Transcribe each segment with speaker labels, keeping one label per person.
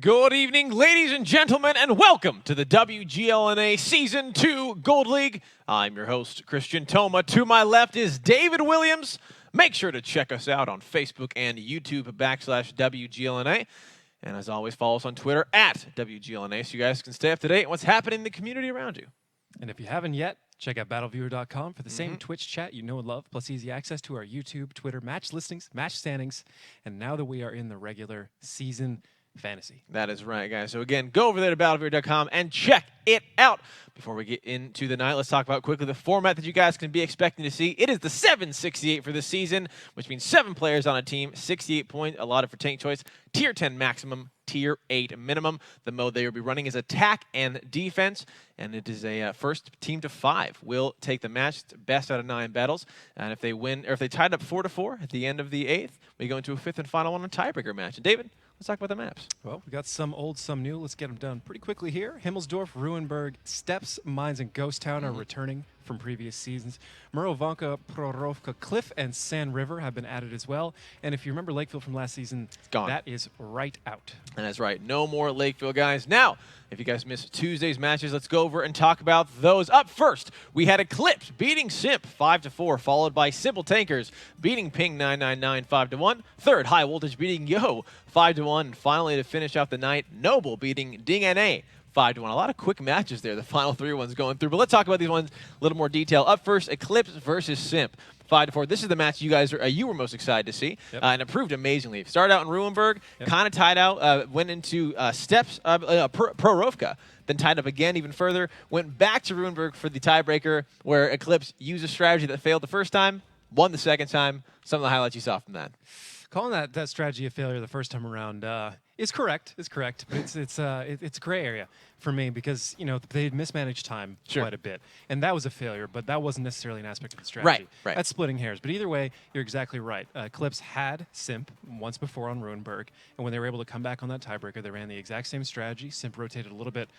Speaker 1: Good evening, ladies and gentlemen, and welcome to the WGLNA Season 2 Gold League. I'm your host, Christian Toma. To my left is David Williams. Make sure to check us out on Facebook and YouTube /WGLNA. And as always, follow us on Twitter @WGLNA so you guys can stay up to date on what's happening in the community around you.
Speaker 2: And if you haven't yet, check out battleviewer.com for the same Twitch chat you know and love, plus easy access to our YouTube, Twitter, match listings, match standings, and now that we are in the regular season fantasy.
Speaker 1: That is right, guys. So again, go over there to battleviewer.com and check it out. Before we get into the night, let's talk about quickly the format that you guys can be expecting to see. It is the 768 for this season, which means 7 players on a team, 68 points allotted for tank choice, tier 10 maximum, tier 8 minimum. The mode they will be running is attack and defense, and it is a first team to 5 will take the match. It's best out of 9 battles, and if they win, or if they tied up 4-4 at the end of the 8th, we go into a 5th and final one, a tiebreaker match. And David, let's talk about the maps.
Speaker 2: Well, we got some old, some new. Let's get them done pretty quickly here. Himmelsdorf, Ruinberg, Steps, Mines, and Ghost Town are returning from previous seasons. Murovanka, Prorovka, Cliff, and Sand River have been added as well. And if you remember Lakefield from last season,
Speaker 1: gone.
Speaker 2: That is right out. And
Speaker 1: that's right. No more Lakefield, guys. Now, if you guys missed Tuesday's matches, let's go over and talk about those. Up first, we had Eclipse beating Simp 5-4, followed by Simple Tankers beating Ping 999 5-1. Third, High Voltage beating Yo 5-1. And finally, to finish off the night, Noble beating DNA 5-1. A lot of quick matches there, the final 3 ones going through. But let's talk about these ones in a little more detail. Up first, Eclipse versus Simp. 5-4. This is the match you guys you were most excited to see, and it proved amazingly. Started out in Ruinberg, kind of tied out, went into Steps, Prorovka, then tied up again even further, went back to Ruinberg for the tiebreaker, where Eclipse used a strategy that failed the first time, won the second time. Some of the highlights you saw from that.
Speaker 2: Calling that strategy a failure the first time around is correct. But it's a gray area for me because they mismanaged time quite a bit, and that was a failure. But that wasn't necessarily an aspect of the strategy.
Speaker 1: Right.
Speaker 2: That's splitting hairs. But either way, you're exactly right. Eclipse had Simp once before on Ruinberg, and when they were able to come back on that tiebreaker, they ran the exact same strategy. Simp rotated a little bit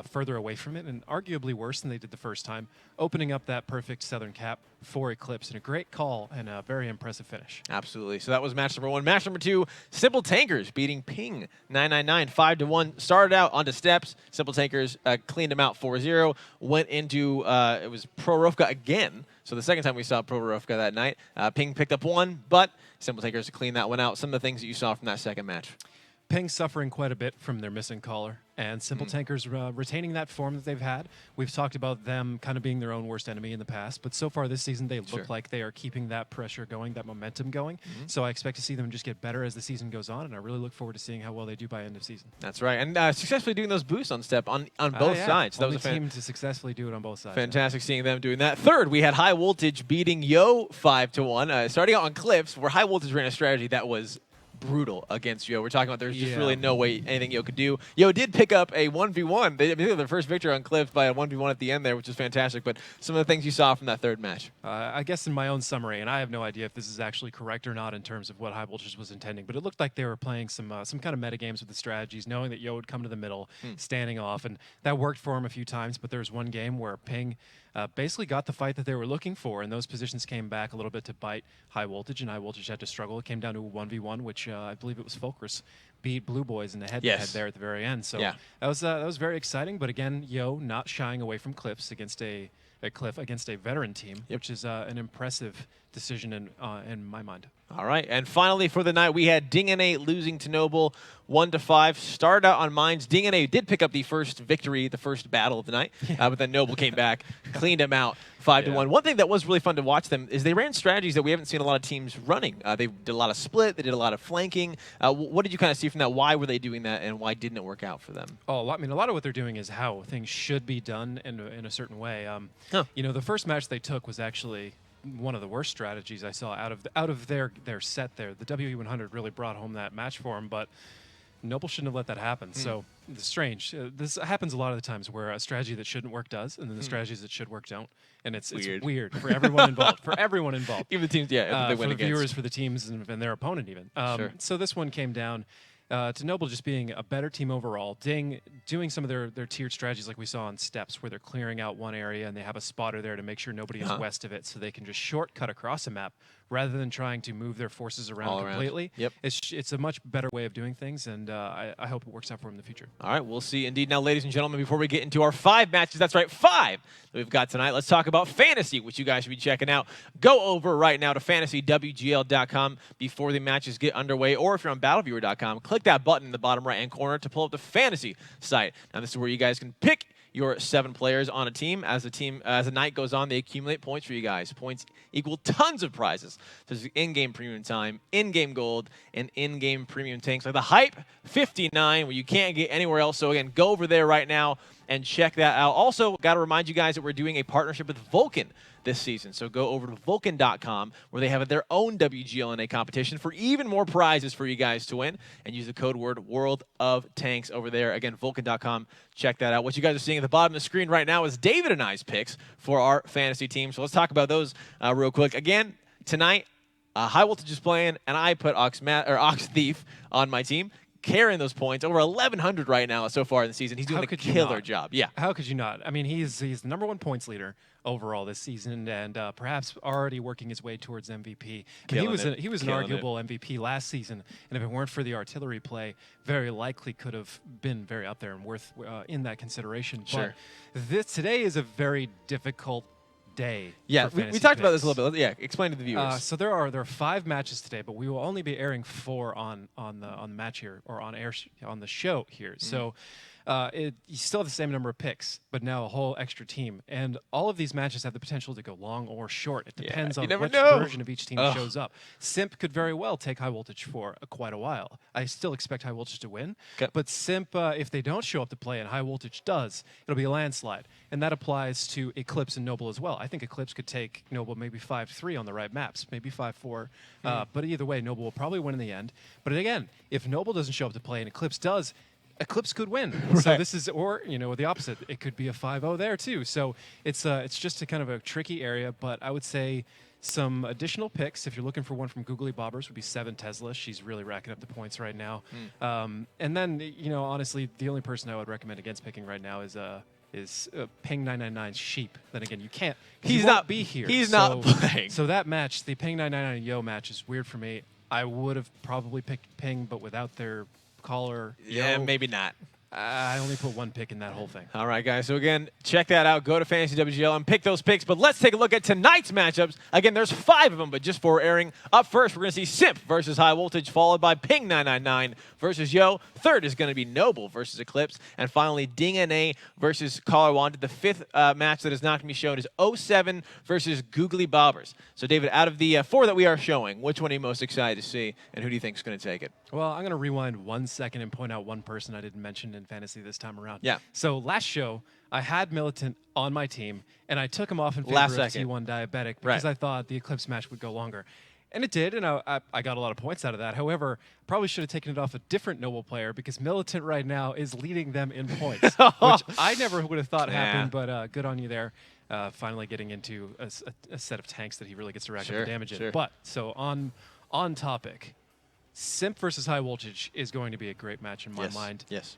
Speaker 2: further away from it, and arguably worse than they did the first time, opening up that perfect Southern cap for Eclipse, and a great call and a very impressive finish.
Speaker 1: Absolutely. So that was match number 1. Match number 2, Simple Tankers beating Ping 999 5-1. Started out onto Steps. Simple Tankers cleaned them out 4-0. Went into it was Prorovka again. So the second time we saw Prorovka that night. Ping picked up 1, but Simple Tankers cleaned that one out. Some of the things that you saw from that second match.
Speaker 2: Ping suffering quite a bit from their missing caller, and Simple Tankers retaining that form that they've had. We've talked about them kind of being their own worst enemy in the past, but so far this season they look like they are keeping that pressure going, that momentum going. So I expect to see them just get better as the season goes on, and I really look forward to seeing how well they do by end of season.
Speaker 1: That's right, and successfully doing those boosts on Step on both sides.
Speaker 2: That was a team to successfully do it on both sides.
Speaker 1: Fantastic seeing them doing that. Third, we had High Voltage beating Yo 5-1. Starting out on Cliffs, where High Voltage ran a strategy that was brutal against Yo. We're talking about there's just really no way anything Yo could do. Yo did pick up a 1v1. They were their first victory on Cliff by a 1v1 at the end there, which is fantastic. But some of the things you saw from that third match.
Speaker 2: I guess in my own summary, and I have no idea if this is actually correct or not in terms of what High Voltage was intending, but it looked like they were playing some kind of metagames with the strategies, knowing that Yo would come to the middle, standing off, and that worked for him a few times. But there was one game where Ping basically got the fight that they were looking for, and those positions came back a little bit to bite High Voltage, and High Voltage had to struggle. It came down to a 1v1, which I believe it was Fulcrus beat Blue Boys in the head-to-head there at the very end. So that was very exciting. But again, Yo not shying away from Cliffs against a veteran team, which is an impressive decision in my mind.
Speaker 1: All right, and finally for the night, we had DNA losing to Noble 1-5. Started out on Mines. DNA did pick up the first victory, the first battle of the night, but then Noble came back, cleaned him out 5-1. One thing that was really fun to watch them is they ran strategies that we haven't seen a lot of teams running. They did a lot of split. They did a lot of flanking. What did you kind of see from that? Why were they doing that, and why didn't it work out for them?
Speaker 2: Oh, I mean, a lot of what they're doing is how things should be done in a certain way. The first match they took was actually one of the worst strategies I saw out of their set there. The WE100 really brought home that match for them, but Noble shouldn't have let that happen. So it's strange. This happens a lot of the times where a strategy that shouldn't work does, and then the strategies that should work don't. And it's weird for everyone involved.
Speaker 1: Even the teams, they win
Speaker 2: for the
Speaker 1: against.
Speaker 2: Viewers, for the teams, and their opponent even. So this one came down to Noble just being a better team overall, doing some of their tiered strategies like we saw on Steps, where they're clearing out one area and they have a spotter there to make sure nobody is west of it, so they can just shortcut across a map rather than trying to move their forces around completely.
Speaker 1: Yep.
Speaker 2: It's a much better way of doing things, and I hope it works out for him in the future.
Speaker 1: All right, we'll see. Indeed. Now, ladies and gentlemen, before we get into our 5 matches, that's right, 5 that we've got tonight, let's talk about fantasy, which you guys should be checking out. Go over right now to fantasywgl.com before the matches get underway, or if you're on battleviewer.com, click that button in the bottom right-hand corner to pull up the fantasy site. Now, this is where you guys can pick your 7 players on a team. As the night goes on, they accumulate points for you guys. Points equal tons of prizes. There's in-game premium time, in-game gold, and in-game premium tanks like the Hype 59, where you can't get anywhere else. So again, go over there right now and check that out. Also, got to remind you guys that we're doing a partnership with Vulcan this season. So go over to Vulcan.com, where they have their own WGLNA competition for even more prizes for you guys to win, and use the code word World of Tanks over there. Again, Vulcan.com. Check that out. What you guys are seeing at the bottom of the screen right now is David and I's picks for our fantasy team. So let's talk about those real quick. Again, tonight, High Voltage is playing, and I put Ox Thief on my team, carrying those points over 1,100 right now so far in the season. He's doing a killer job. Yeah.
Speaker 2: How could you not? I mean, he's the #1 points leader overall this season, and perhaps already working his way towards MVP. He was an arguable MVP last season, and if it weren't for the artillery play, very likely could have been very up there and worth in that consideration.
Speaker 1: Sure.
Speaker 2: But today is a very difficult day.
Speaker 1: Yeah, we talked about this a little bit. Yeah, explain to the viewers.
Speaker 2: So there are 5 matches today, but we will only be airing 4 on the match here, or on the show here. So you still have the same number of picks, but now a whole extra team, and all of these matches have the potential to go long or short. It depends on which version of each team shows up. Simp could very well take High Voltage for quite a while. I still expect High Voltage to win, but Simp, if they don't show up to play and High Voltage does, it'll be a landslide, and that applies to Eclipse and Noble as well. I think Eclipse could take Noble maybe 5-3 on the right maps, maybe 5-4, but either way, Noble will probably win in the end. But again, if Noble doesn't show up to play and Eclipse does, Eclipse could win. Right. So this is, or the opposite. It could be a 5-0 there too. So it's just a kind of a tricky area. But I would say some additional picks, if you're looking for one from Googly Bobbers, would be 7 Tesla. She's really racking up the points right now. And then honestly, the only person I would recommend against picking right now is Ping 999's Sheep. Then again, you can't. He's not be here.
Speaker 1: He's not playing.
Speaker 2: So that match, the Ping 999 Yo match, is weird for me. I would have probably picked Ping, but without their caller.
Speaker 1: Yeah, maybe not.
Speaker 2: I only put 1 pick in that whole thing.
Speaker 1: All right, guys. So, again, check that out. Go to Fantasy WGL and pick those picks. But let's take a look at tonight's matchups. Again, there's 5 of them, but just for airing. Up first, we're going to see Simp versus High Voltage, followed by Ping 999 versus Yo. Third is going to be Noble versus Eclipse. And finally, DingNA versus Caller Wanted. The 5th match that is not going to be shown is 07 versus Googly Bobbers. So, David, out of the 4 that we are showing, which one are you most excited to see, and who do you think is going to take it?
Speaker 2: Well, I'm going to rewind 1 second and point out one person I didn't mention in fantasy this time around.
Speaker 1: Yeah.
Speaker 2: So last show, I had Militant on my team, and I took him off in favor of T1 Diabetic because I thought the Eclipse match would go longer. And it did, and I got a lot of points out of that. However, probably should have taken it off a different Noble player because Militant right now is leading them in points, which I never would have thought happened, but good on you there. Finally getting into a set of tanks that he really gets to rack up the damage in. But, so on topic, Simp versus High Voltage is going to be a great match in my mind.
Speaker 1: Yes.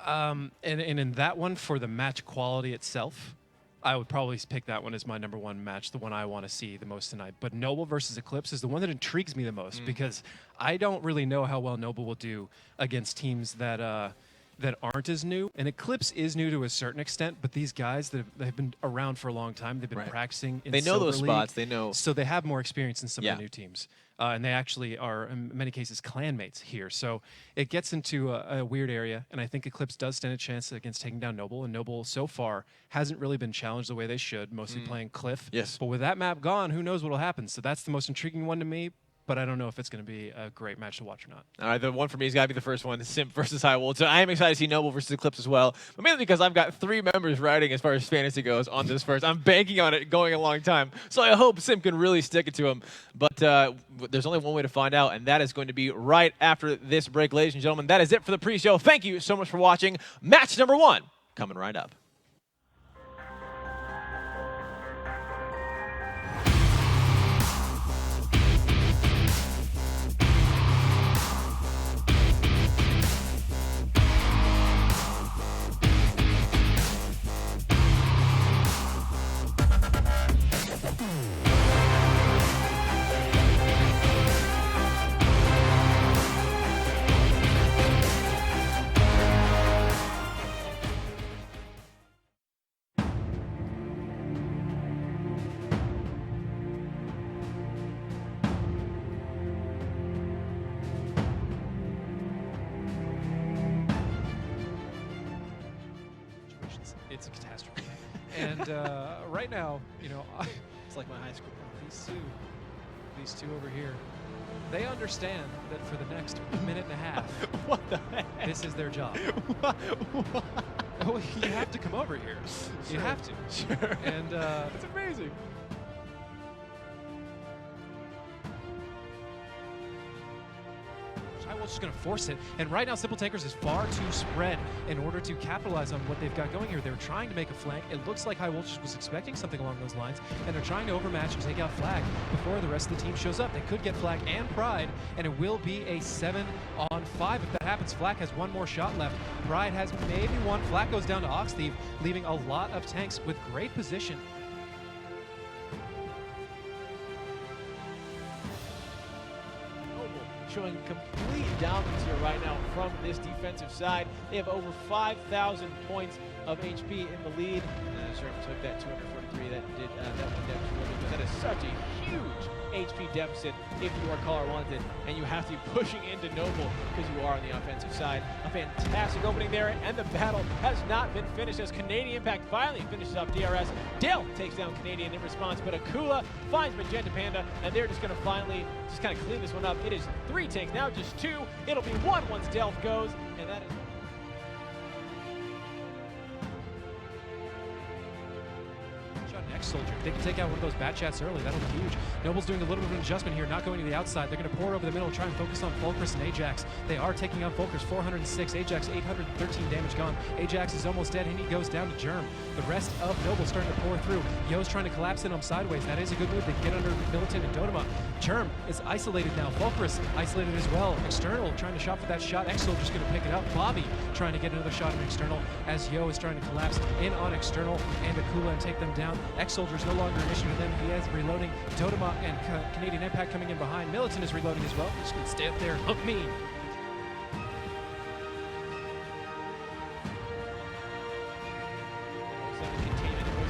Speaker 2: And in that one, for the match quality itself, I would probably pick that one as my #1 match, the one I want to see the most tonight. But Noble versus Eclipse is the one that intrigues me the most because I don't really know how well Noble will do against teams that aren't as new. And Eclipse is new to a certain extent, but these guys that have been around for a long time, they've been practicing in
Speaker 1: They know those
Speaker 2: Silver
Speaker 1: spots.
Speaker 2: League,
Speaker 1: They know.
Speaker 2: So they have more experience than some of the new teams. And they actually are, in many cases, clanmates here. So it gets into a weird area, and I think Eclipse does stand a chance against taking down Noble, and Noble so far hasn't really been challenged the way they should, mostly playing Cliff.
Speaker 1: Yes.
Speaker 2: But with that map gone, who knows what will happen. So that's the most intriguing one to me, but I don't know if it's going to be a great match to watch or not.
Speaker 1: All right, the one for me has got to be the first one, Simp versus High Voltage. So I am excited to see Noble versus Eclipse as well, but mainly because I've got 3 members riding as far as fantasy goes on this first. I'm banking on it going a long time, so I hope Simp can really stick it to him. But there's only one way to find out, and that is going to be right after this break, ladies and gentlemen. That is it for the pre-show. Thank you so much for watching. Match #1 coming right up.
Speaker 2: And right now, you know,
Speaker 1: It's like my high school.
Speaker 2: these two over here, they understand that for the next minute and a half,
Speaker 1: What the heck?
Speaker 2: this is their job.
Speaker 1: What?
Speaker 2: Oh, you have to come over here. You have to.
Speaker 1: Sure.
Speaker 2: And
Speaker 1: It's amazing.
Speaker 2: Woltage is going to force it, and right now Simple Tankers is far too spread in order to capitalize on what they've got going here. They're trying to make a flank. It looks like High Woltage was expecting something along those lines, and they're trying to overmatch and take out Flag before the rest of the team shows up. They could get Flag and Pride, and it will be a 7-on-5 if that happens. Flag has one more shot left. Pride has maybe one. Flag goes down to Ox Thief, leaving a lot of tanks with great position.
Speaker 1: Showing complete dominance here right now from this defensive side. They have over 5,000 points of HP in the lead. Sure took that 243. That did that one down to because that is such a huge HP deficit if you are caller wanted, and you have to be pushing into Noble because you are on the offensive side. A fantastic opening there, and the battle has not been finished as Canadian Impact finally finishes up DRS. Dale takes down Canadian in response, but Akula finds Magenta Panda, and they're just going to finally just kind of clean this one up. It is 3 tanks, now just 2. It'll be 1 once Delph goes, and that is...
Speaker 2: Next Soldier. If they can take out one of those bat chats early, that'll be huge. Noble's doing a little bit of an adjustment here, not going to the outside. They're going to pour over the middle, try and focus on Fulcrus and Ajax. They are taking out Fulcrus, 406, Ajax 813 damage gone. Ajax is almost dead, and he goes down to Germ. The rest of Noble starting to pour through. Yo's trying to collapse in on sideways. That is a good move. They get under Militant and Dodoma. Germ is isolated now. Fulcrus isolated as well. External trying to shot for that shot. X-Soldier's going to pick it up. Bobby trying to get another shot in External as Yo is trying to collapse in on External and Akula and take them down. X-Soldier is no longer an issue to them. He is reloading. Dodoma and Canadian Impact coming in behind. Militant is reloading as well. Just going to stay up there. Hook me.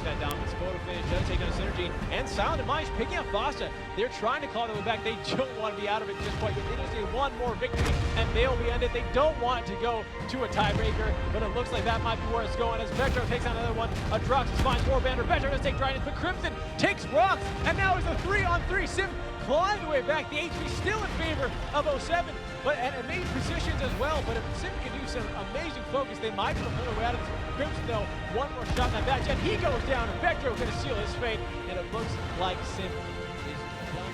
Speaker 1: That dominance photo finish does take on Synergy, and Silent and Mice picking up Fosta. They're trying to claw their way back. They don't want to be out of it just quite yet. They just need one more victory, and they'll be ended. They don't want to go to a tiebreaker, but it looks like that might be where it's going as Vectro takes on another one. Adroxus finds Warband. Vectro does take Dryness, but Crimson takes Rocks, and now it's a 3-on-3. Simp clawing the way back. The HP still in favor of 07, but at amazing positions as well. But if Simp can do some amazing focus, they might be able to pull their way out of this. Crimson, though, one more shot in that bat jet. He goes down, and Vectro going to seal his fate, and it looks like Simp is done.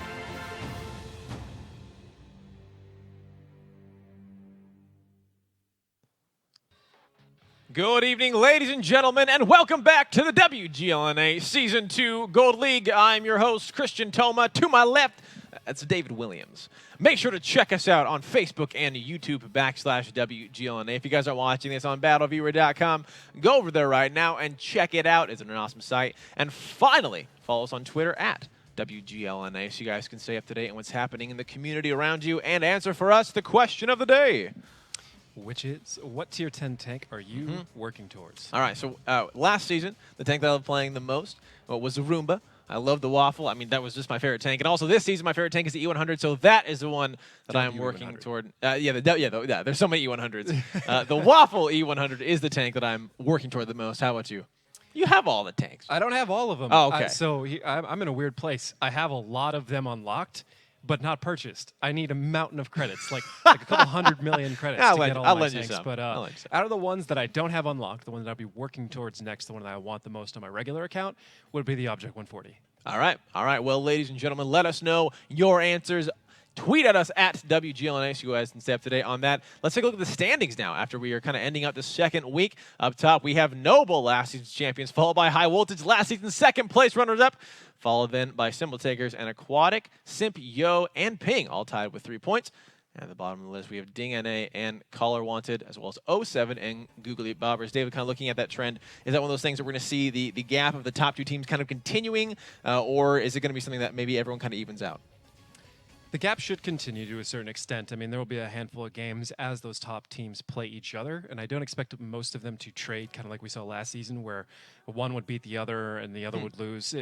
Speaker 1: Good evening, ladies and gentlemen, and welcome back to the WGLNA Season 2 Gold League. I'm your host, Christian Toma. To my left, that's David Williams. Make sure to check us out on Facebook and YouTube /WGLNA. If you guys are watching this on BattleViewer.com, go over there right now and check it out. It's an awesome site. And finally, follow us on Twitter @WGLNA so you guys can stay up to date on what's happening in the community around you and answer for us the question of the day.
Speaker 2: Which is, what tier 10 tank are you working towards?
Speaker 1: All right, so last season, the tank that I was playing the most was the Roomba. I love the Waffle. I mean, that was just my favorite tank. And also this season, my favorite tank is the E100, so that is the one that I am working toward. There's so many E100s. The Waffle E100 is the tank that I'm working toward the most. How about you? You have all the tanks.
Speaker 2: I don't have all of them.
Speaker 1: Oh, okay.
Speaker 2: I'm in a weird place. I have a lot of them unlocked, but not purchased. I need a mountain of credits, like a couple 100 million credits to get all my tanks. But out of the ones that I don't have unlocked, the one that I'll be working towards next, the one that I want the most on my regular account, would be the Object 140.
Speaker 1: All right. Well, ladies and gentlemen, let us know your answers. Tweet at us @WGLNA so you guys can stay up to date on that. Let's take a look at the standings now after we are kind of ending out the second week. Up top, we have Noble, last season's champions, followed by High Woltage, last season's second place runners-up, followed then by Simple Takers and Aquatic, Simp, Yo, and Ping, all tied with 3 points. At the bottom of the list, we have DingNA and Caller Wanted, as well as 07 and Googly Bobbers. David, kind of looking at that trend, is that one of those things that we're going to see the gap of the top 2 teams kind of continuing, or is it going to be something that maybe everyone kind of evens out?
Speaker 2: The gap should continue to a certain extent. I mean, there will be a handful of games as those top teams play each other, and I don't expect most of them to trade, kind of like we saw last season, where one would beat the other and the other would lose.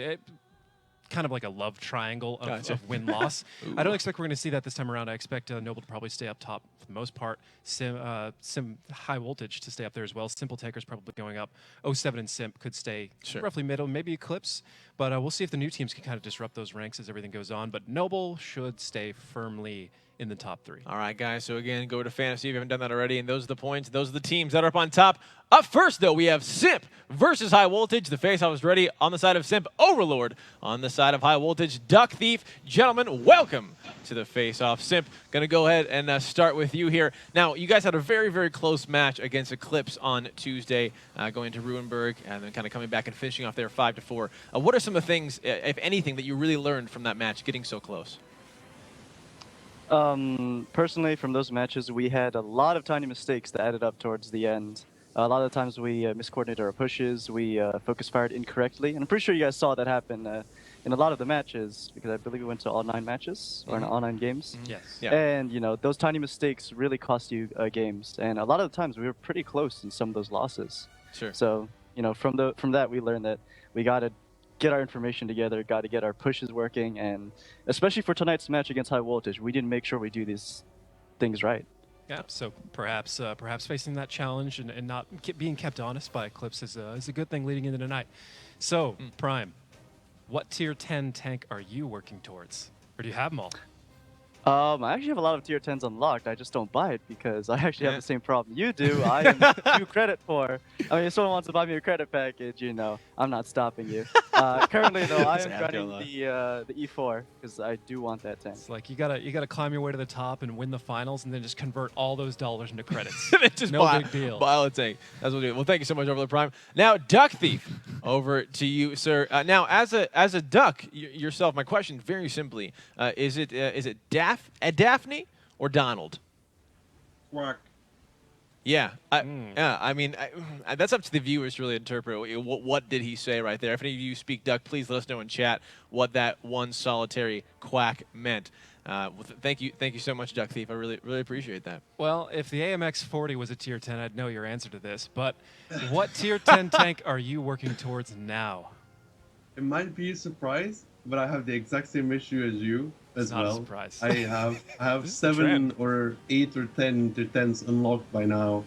Speaker 2: kind of like a love triangle of,
Speaker 1: Gotcha.
Speaker 2: of win-loss. I don't expect we're going to see that this time around. I expect Noble to probably stay up top for the most part. Sim high voltage to stay up there as well. Simple Taker's probably going up. 07 and Simp could stay roughly middle, maybe Eclipse. But we'll see if the new teams can kind of disrupt those ranks as everything goes on. But Noble should stay firmly in the top 3.
Speaker 1: All right, guys. So again, go to fantasy if you haven't done that already, and those are the points. Those are the teams that are up on top. Up first, though, we have Simp versus High Voltage. The face-off is ready on the side of Simp. Overlord on the side of High Voltage. Duck Thief, gentlemen, welcome to the face-off. Simp, gonna go ahead and start with you here. Now, you guys had a very, very close match against Eclipse on Tuesday, going to Ruinberg, and then kind of coming back and finishing off there 5-4. What are some of the things, if anything, that you really learned from that match, getting so close?
Speaker 3: Personally, from those matches, we had a lot of tiny mistakes that added up towards the end. A lot of the times we miscoordinated our pushes, we focus fired incorrectly, and I'm pretty sure you guys saw that happen in a lot of the matches, because I believe we went to all 9 matches, or all 9 games.
Speaker 2: Yes.
Speaker 1: Yeah.
Speaker 3: And, you know, those tiny mistakes really cost you games, and a lot of the times we were pretty close in some of those losses.
Speaker 1: Sure.
Speaker 3: So, you know, from that we learned that we got to get our information together, got to get our pushes working, and especially for tonight's match against High Voltage, we didn't make sure we do these things right.
Speaker 2: Yeah, so perhaps facing that challenge and not being kept honest by Eclipse is a good thing leading into tonight. So, Prime, what tier 10 tank are you working towards? Or do you have them all?
Speaker 3: I actually have a lot of tier 10s unlocked. I just don't buy it because I actually have the same problem you do. I am due credit for. I mean, if someone wants to buy me a credit package, you know, I'm not stopping you. Currently, though, I am gunning the E4 because I do want that tank.
Speaker 2: It's like you gotta climb your way to the top and win the finals, and then just convert all those dollars into credits.
Speaker 1: Just
Speaker 2: no big deal.
Speaker 1: Buy a tank. That's what we do. Well, thank you so much, Overlord Prime. Now, Duck Thief, over to you, sir. Now, as a duck yourself, my question very simply: is it Daphne or Donald?
Speaker 4: Quack.
Speaker 1: Yeah, I mean, that's up to the viewers to really interpret. What did he say right there? If any of you speak duck, please let us know in chat what that one solitary quack meant. Well, thank you so much, Duck Thief. I really appreciate that.
Speaker 2: Well, if the AMX 40 was a tier 10, I'd know your answer to this. But what tier 10 tank are you working towards now?
Speaker 4: It might be a surprise, but I have the exact same issue as you as
Speaker 2: Not a
Speaker 4: well.
Speaker 2: surprise.
Speaker 4: I have 7 or 8 or 10 tier 10s unlocked by now,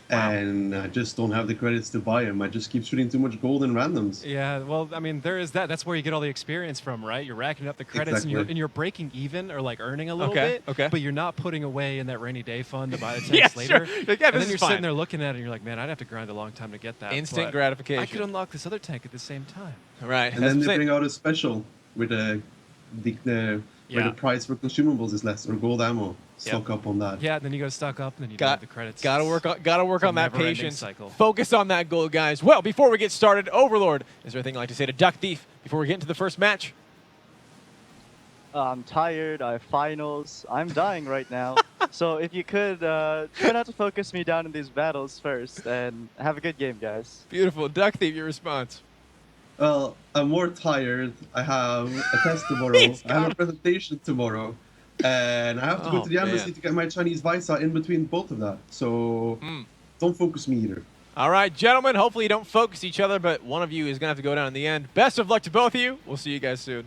Speaker 4: and I just don't have the credits to buy them. I just keep shooting too much gold in randoms.
Speaker 2: Yeah, well, I mean, there is that. That's where you get all the experience from, right? You're racking up the credits,
Speaker 4: Exactly.
Speaker 2: and you're breaking even or like earning a little
Speaker 1: Okay,
Speaker 2: bit.
Speaker 1: okay.
Speaker 2: But you're not putting away in that rainy day fund to buy the tanks
Speaker 1: Yeah,
Speaker 2: later.
Speaker 1: sure. Yeah,
Speaker 2: and
Speaker 1: this
Speaker 2: then you're
Speaker 1: is fine.
Speaker 2: sitting there looking at it, and you're like, man, I'd have to grind a long time to get that.
Speaker 1: Instant
Speaker 2: but
Speaker 1: gratification.
Speaker 2: I could unlock this other tank at the same time.
Speaker 1: Right.
Speaker 4: And then they bring out a special with where the price for consumables is less, or gold ammo. Stock up on that.
Speaker 2: Yeah, then you got to stock up, and then you don't have the credits.
Speaker 1: Gotta work on that
Speaker 2: never-ending
Speaker 1: patience.
Speaker 2: cycle.
Speaker 1: Focus on that goal, guys. Well, before we get started, Overlord, is there anything you'd like to say to Duck Thief before we get into the first match?
Speaker 3: I'm tired. I have finals. I'm dying right now. So if you could try not to focus me down in these battles first, and have a good game, guys.
Speaker 1: Beautiful. Duck Thief, your response.
Speaker 4: Well, I'm more tired. I have a test tomorrow. I have a presentation tomorrow. And I have to go to the embassy to get my Chinese visa in between both of that. So don't focus me either.
Speaker 1: All right, gentlemen, hopefully you don't focus each other, but one of you is going to have to go down in the end. Best of luck to both of you. We'll see you guys soon.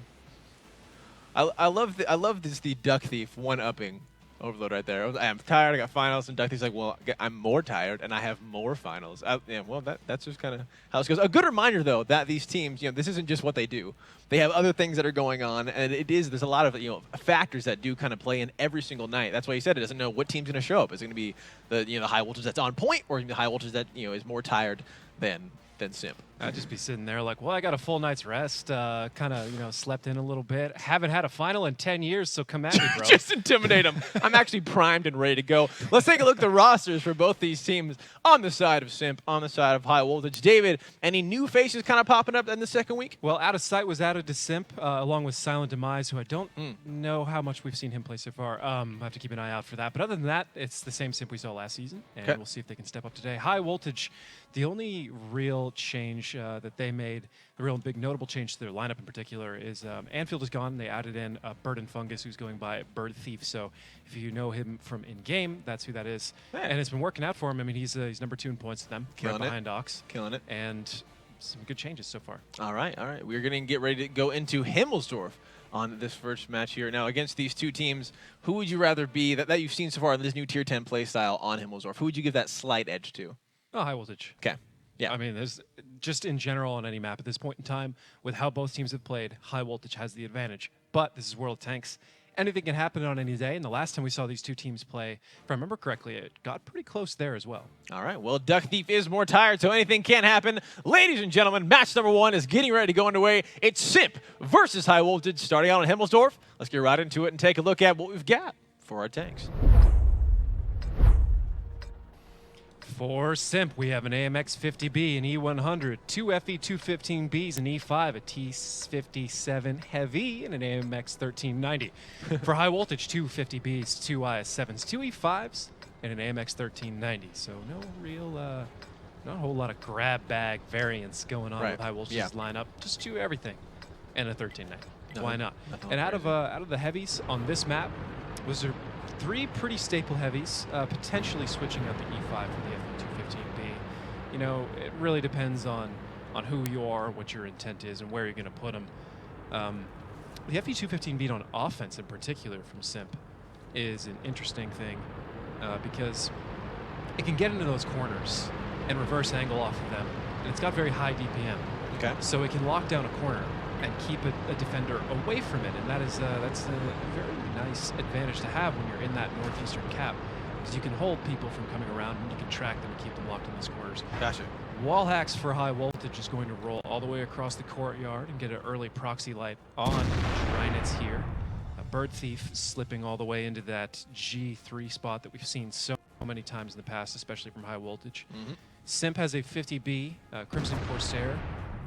Speaker 1: I love the Duck Thief one-upping Overload right there. I'm tired, I got finals, and Duck Thief's like, well, I'm more tired, and I have more finals. Yeah, well, that's just kind of how this goes. A good reminder, though, that these teams, this isn't just what they do. They have other things that are going on, and there's a lot of factors that do kind of play in every single night. That's why he said it doesn't know what team's going to show up. Is it going to be the High Voltage that's on point, or the High Voltage that is more tired than Simp?
Speaker 2: I'd just be sitting there like, well, I got a full night's rest, kind of, slept in a little bit. Haven't had a final in 10 years, so come at me, bro.
Speaker 1: Just intimidate them. I'm actually primed and ready to go. Let's take a look at the rosters for both these teams on the side of Simp, on the side of High Voltage. David, any new faces kind of popping up in the second week?
Speaker 2: Well, Out of Sight was added to Simp, along with Silent Demise, who I don't know how much we've seen him play so far. I have to keep an eye out for that. But other than that, it's the same Simp we saw last season, and we'll see if they can step up today. High Voltage, the only real change that they made, the real big notable change to their lineup in particular, is Anfield is gone. They added in Bird and Fungus, who's going by Bird Thief. So if you know him from in-game, that's who that is. And it's been working out for him. I mean, he's number 2 in points to them, right behind Ox.
Speaker 1: Killing it.
Speaker 2: And some good changes so far.
Speaker 1: All right, all right. We're going to get ready to go into Himmelsdorf on this first match here. Now, against these two teams, who would you rather be that you've seen so far in this new Tier 10 play style on Himmelsdorf? Who would you give that slight edge to?
Speaker 2: Oh, high voltage.
Speaker 1: Okay. Yeah.
Speaker 2: I mean, there's just in general on any map at this point in time, with how both teams have played, high voltage has the advantage. But this is World of Tanks. Anything can happen on any day, and the last time we saw these two teams play, if I remember correctly, it got pretty close there as well.
Speaker 1: All right, well, Duck Thief is more tired, so anything can happen. Ladies and gentlemen, match number 1 is getting ready to go underway. It's Simp versus High Voltage, starting out on Himmelsdorf. Let's get right into it and take a look at what we've got for our tanks.
Speaker 2: For Simp, we have an AMX 50B, an E100, 2 FE215Bs, an E5, a T57 Heavy, and an AMX 1390. For High Voltage, 2 50Bs, 2 IS7s, 2 E5s, and an AMX 1390. So no real, not a whole lot of grab bag variants going on with High Voltage's lineup. Just 2 everything, and a 1390. Why not? And out of the heavies on this map, those are 3 pretty staple heavies, potentially switching out the E5 for the FE215B. You know, it really depends on who you are, what your intent is, and where you're going to put them. The FE215B on offense in particular from Simp is an interesting thing because it can get into those corners and reverse angle off of them, and it's got very high DPM.
Speaker 1: Okay.
Speaker 2: So it can lock down a corner and keep a defender away from it, and that's a very nice advantage to have when you're in that northeastern cap, because you can hold people from coming around and you can track them and keep them locked in those corners.
Speaker 1: Gotcha.
Speaker 2: Wall hacks for High Voltage is going to roll all the way across the courtyard and get an early proxy light on Drynets here. A Bird Thief slipping all the way into that G3 spot that we've seen so many times in the past, especially from High Voltage. Simp has a 50B, Crimson Corsair,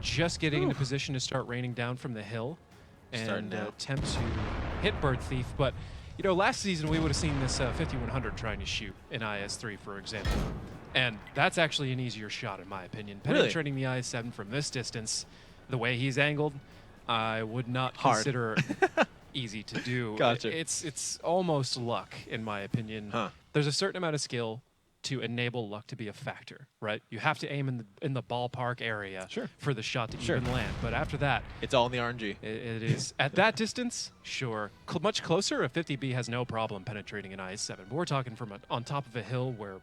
Speaker 2: just getting into position to start raining down from the hill and attempt to hit Bird Thief. But, you know, last season we would have seen this 5100 trying to shoot in IS3, for example. And that's actually an easier shot, in my opinion. Penetrating the IS7 from this distance, the way he's angled, I would not consider easy to do.
Speaker 1: Gotcha.
Speaker 2: It's almost luck, in my opinion. There's a certain amount of skill to enable luck to be a factor, right? You have to aim in the ballpark area for the shot to even land. But after that,
Speaker 1: it's all in the RNG.
Speaker 2: It is. At that distance, sure. Much closer, a 50B has no problem penetrating an IS-7. But we're talking from on top of a hill where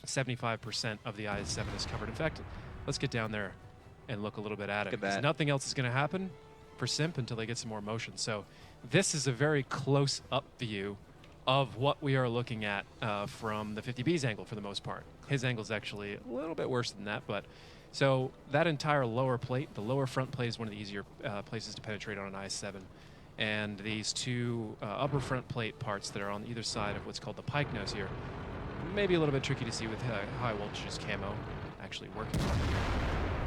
Speaker 2: 75% of the IS-7 is covered. In fact, let's get down there and look a little bit at it. Because nothing else is going to happen for Simp until they get some more motion. So this is a very close-up view of what we are looking at from the 50B's angle for the most part. His angle is actually a little bit worse than that, but so that entire lower plate, the lower front plate is one of the easier places to penetrate on an IS-7. And these 2 upper front plate parts that are on either side of what's called the pike nose here, maybe a little bit tricky to see with High Voltage's camo actually working on it here.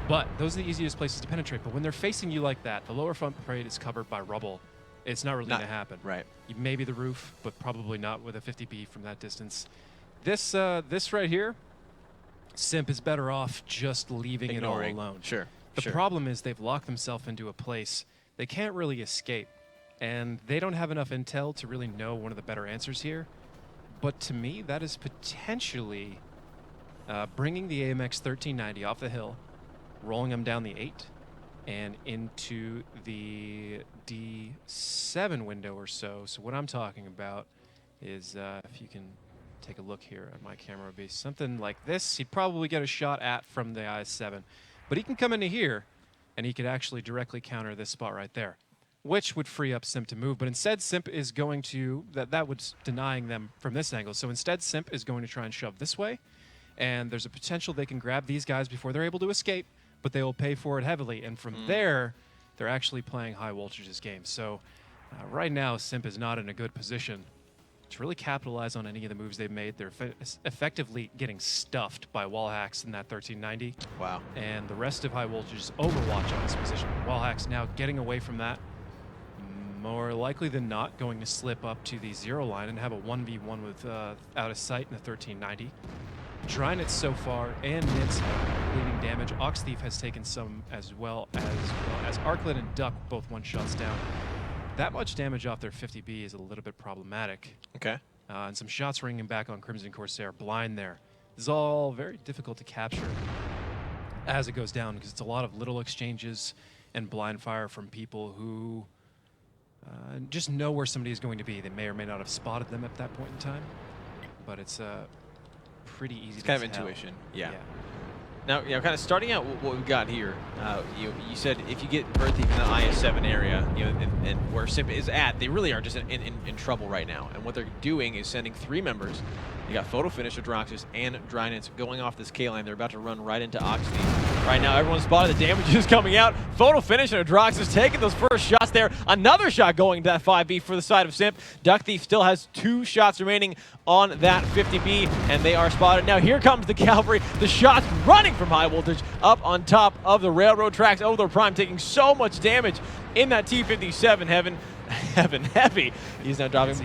Speaker 2: But those are the easiest places to penetrate. But when they're facing you like that, the lower front plate is covered by rubble. It's not really going to happen.
Speaker 1: Right.
Speaker 2: Maybe the roof, but probably not with a 50B from that distance. This right here, Simp is better off just leaving it all alone. The problem is they've locked themselves into a place they can't really escape, and they don't have enough intel to really know one of the better answers here. But to me, that is potentially bringing the AMX 1390 off the hill, rolling them down the 8, and into the D7 window or so. So what I'm talking about is, if you can take a look here at my camera, would be something like this. He'd probably get a shot at from the IS-7. But he can come into here, and he could actually directly counter this spot right there, which would free up Simp to move. But instead, Simp is going to, that was denying them from this angle. So instead, Simp is going to try and shove this way, and there's a potential they can grab these guys before they're able to escape, but they will pay for it heavily. And from there, they're actually playing High Voltage's game. So right now, Simp is not in a good position to really capitalize on any of the moves they've made. They're effectively getting stuffed by wall hacks in that 1390.
Speaker 1: Wow.
Speaker 2: And the rest of High Voltage's Overwatch on this position. Wall hacks now getting away from that. More likely than not, going to slip up to the 0 line and have a 1v1 with out of sight in the 1390. Drynets so far and Nits have bleeding damage. Ox Thief has taken some as well as Arclet and Duck both 1-shots down. That much damage off their 50B is a little bit problematic.
Speaker 1: Okay.
Speaker 2: And some shots ringing back on Crimson Corsair. Blind there. This is all very difficult to capture. as it goes down, because it's a lot of little exchanges and blind fire from people who just know where somebody is going to be. They may or may not have spotted them at that point in time, but it's pretty easy to
Speaker 1: kind of
Speaker 2: tell.
Speaker 1: intuition. Yeah. Now, kind of starting out what we've got here, you said if you get Bird Thief in the IS-7 area, and where SIMP is at, they really are just in trouble right now. And what they're doing is sending 3 members. You got Photo Finish, Adroxus, and Drynance going off this K-line. They're about to run right into Oxley. Right now, everyone's spotted. The damage is coming out. Photo Finish and Adroxus taking those first shots there. Another shot going to that 5B for the side of SIMP. Duck Thief still has 2 shots remaining on that 50B, and they are spotted. Now here comes the Cavalry. The shots running from High Voltage up on top of the railroad tracks. Oh, they're Prime taking so much damage in that T-57 heavy. He's now dropping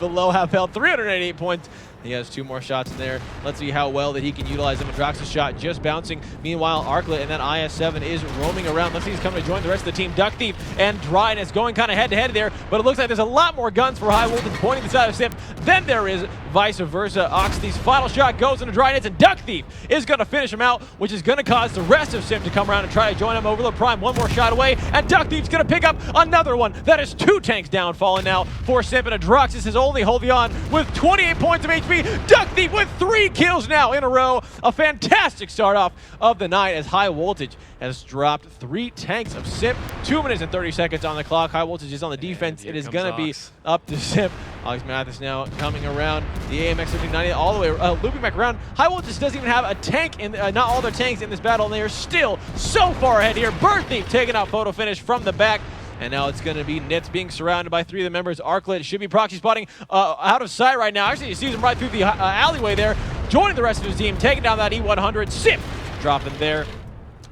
Speaker 1: below half health, 388 points. He has 2 more shots in there. Let's see how well that he can utilize them. Adroxus shot just bouncing. Meanwhile, Arclet and that IS-7 is roaming around. Let's see he's coming to join the rest of the team. Duck Thief and Dryness going kind of head-to-head there, but it looks like there's a lot more guns for High Voltage pointing the side of SIMP than there is vice versa. Oxley's final shot goes into Dryness, and Duck Thief is going to finish him out, which is going to cause the rest of SIMP to come around and try to join him. Overload Prime, 1 more shot away, and Duck Thief's going to pick up another one. That is 2 tanks down, falling now for SIMP, and Adroxus is only holding on with 28 points of HP. Duck Thief with 3 kills now in a row. A fantastic start off of the night as High Voltage has dropped 3 tanks of SIMP. 2 minutes and 30 seconds on the clock. High Voltage is on the defense. It is going to be up to SIMP. Alex Mathis now coming around the AMX 1390 all the way, looping back around. High Voltage doesn't even have a tank, in not all their tanks in this battle, and they are still so far ahead here. Bird Thief taking out Photo Finish from the back. And now it's going to be Nitz being surrounded by 3 of the members. Arclet should be proxy spotting out of sight right now. Actually, he sees him right through the alleyway there, joining the rest of his team, taking down that E100. SIMP dropping there.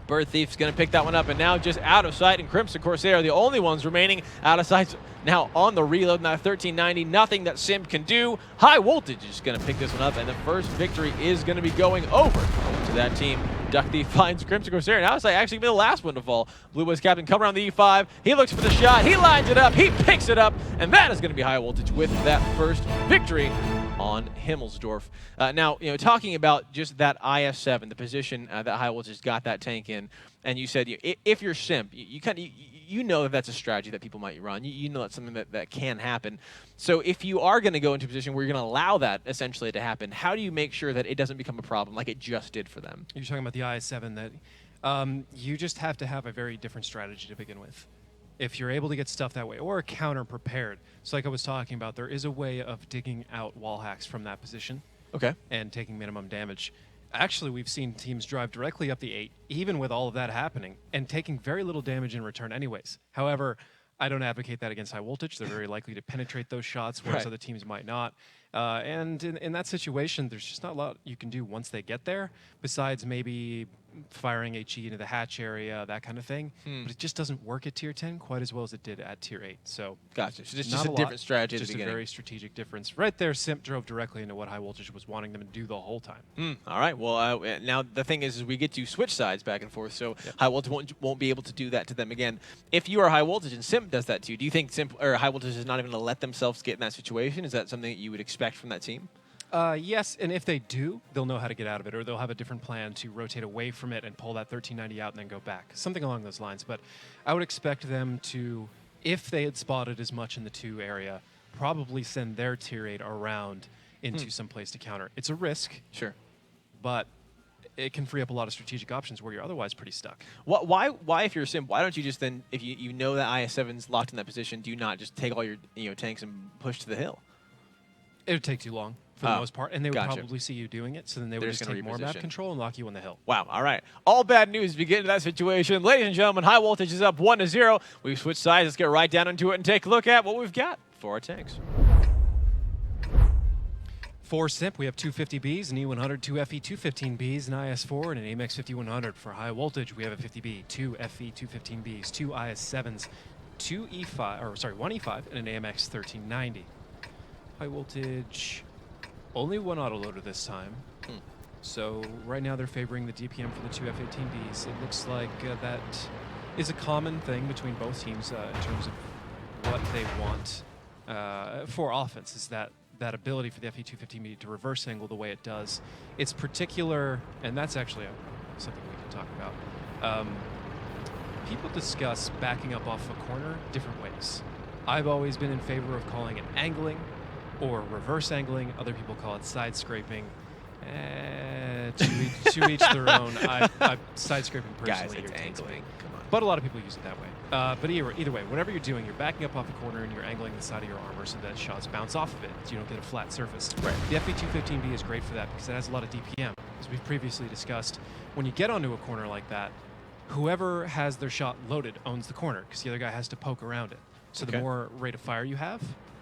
Speaker 1: Bird Thief's going to pick that one up, and now just out of sight, and Crimson Corsair are the only ones remaining out of sight. Now on the reload, now 1390, nothing that SIMP can do. High Voltage is going to pick this one up, and the first victory is going to be going over to that team. Duck Thief finds Crimson Corsair. Now it's like actually the last one to fall. Blue Boys captain coming around the E5. He looks for the shot. He lines it up. He picks it up, and that is going to be High Voltage with that first victory on Himmelsdorf. Now, talking about just that IS-7, the position that High Voltage got that tank in, and you said if you're SIMP, you know that that's a strategy that people might run. You know that's something that can happen. So if you are going to go into a position where you're going to allow that essentially to happen, how do you make sure that it doesn't become a problem like it just did for them?
Speaker 2: You're talking about the IS-7 that you just have to have a very different strategy to begin with. If you're able to get stuff that way, or a counter prepared. So like I was talking about, there is a way of digging out wall hacks from that position.
Speaker 1: Okay.
Speaker 2: And taking minimum damage. Actually, we've seen teams drive directly up the 8, even with all of that happening, and taking very little damage in return anyways. However, I don't advocate that against High Voltage. They're very likely to penetrate those shots, whereas other teams might not. And in that situation, there's just not a lot you can do once they get there, besides maybe firing HE into the hatch area, that kind of thing. But it just doesn't work at Tier 10 quite as well as it did at Tier 8. So
Speaker 1: gotcha. So it's just a different strategy at the beginning.
Speaker 2: Just a very strategic difference. Right there, SIMP drove directly into what High Voltage was wanting them to do the whole time.
Speaker 1: All right. Well, now the thing is we get to switch sides back and forth, so High Voltage won't be able to do that to them again. If you are High Voltage and SIMP does that to you, do you think SIMP or High Voltage is not even going to let themselves get in that situation? Is that something that you would expect from that team?
Speaker 2: Yes, and if they do, they'll know how to get out of it, or they'll have a different plan to rotate away from it and pull that 1390 out and then go back. Something along those lines. But I would expect them to, if they had spotted as much in the 2 area, probably send their Tier 8 around into some place to counter. It's a risk.
Speaker 1: Sure.
Speaker 2: But it can free up a lot of strategic options where you're otherwise pretty stuck.
Speaker 1: Why if you're a SIMP, why don't you just then, if you know that IS-7's locked in that position, do you not just take all your tanks and push to the hill?
Speaker 2: It would take too long for the most part, and they would
Speaker 1: gotcha.
Speaker 2: probably see you doing it, so then they would just take more map control and lock you on the hill.
Speaker 1: Wow, all right. All bad news if you get into that situation. Ladies and gentlemen, High Voltage is up 1-0. We've switched sides. Let's get right down into it and take a look at what we've got for our tanks.
Speaker 2: For SIMP, we have 250Bs, an E100, 2 FE215Bs, an IS-4, and an AMX 5100. For High Voltage, we have a 50B, 2 FE215Bs, 2 IS-7s, 1 E5, and an AMX 1390. High Voltage, only 1 autoloader this time. So right now they're favoring the DPM for the 2 F-18Bs. It looks like that is a common thing between both teams in terms of what they want for offense, is that ability for the FE215B to reverse angle the way it does. It's particular, and that's actually something we can to talk about. People discuss backing up off a corner different ways. I've always been in favor of calling it angling or reverse angling. Other people call it side scraping. To each their own. I'm side scraping personally.
Speaker 1: Guys, it's
Speaker 2: irritates me.
Speaker 1: angling. Come on.
Speaker 2: But a lot of people use it that way. But either way, whatever you're doing, you're backing up off a corner and you're angling the side of your armor so that shots bounce off of it, so you don't get a flat surface.
Speaker 1: Right.
Speaker 2: The FE215B is great for that because it has a lot of DPM. As we've previously discussed, when you get onto a corner like that, whoever has their shot loaded owns the corner because the other guy has to poke around it. So the more rate of fire you have,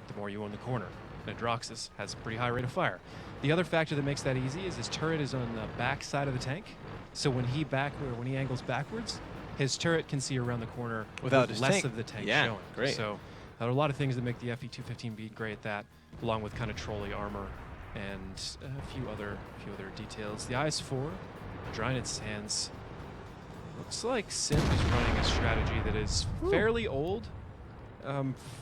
Speaker 2: the more you own the corner. And Adroxus has a pretty high rate of fire. The other factor that makes that easy is his turret is on the back side of the tank. So when he angles backwards, his turret can see around the corner
Speaker 1: without
Speaker 2: with
Speaker 1: his
Speaker 2: less
Speaker 1: tank.
Speaker 2: of the tank
Speaker 1: Yeah,
Speaker 2: showing.
Speaker 1: great.
Speaker 2: So there are a lot of things that make the FE215B great at that, along with kind of trolley armor and a few other details. The IS-4, Drynet's hands. Looks like SIMP is running a strategy that is fairly old.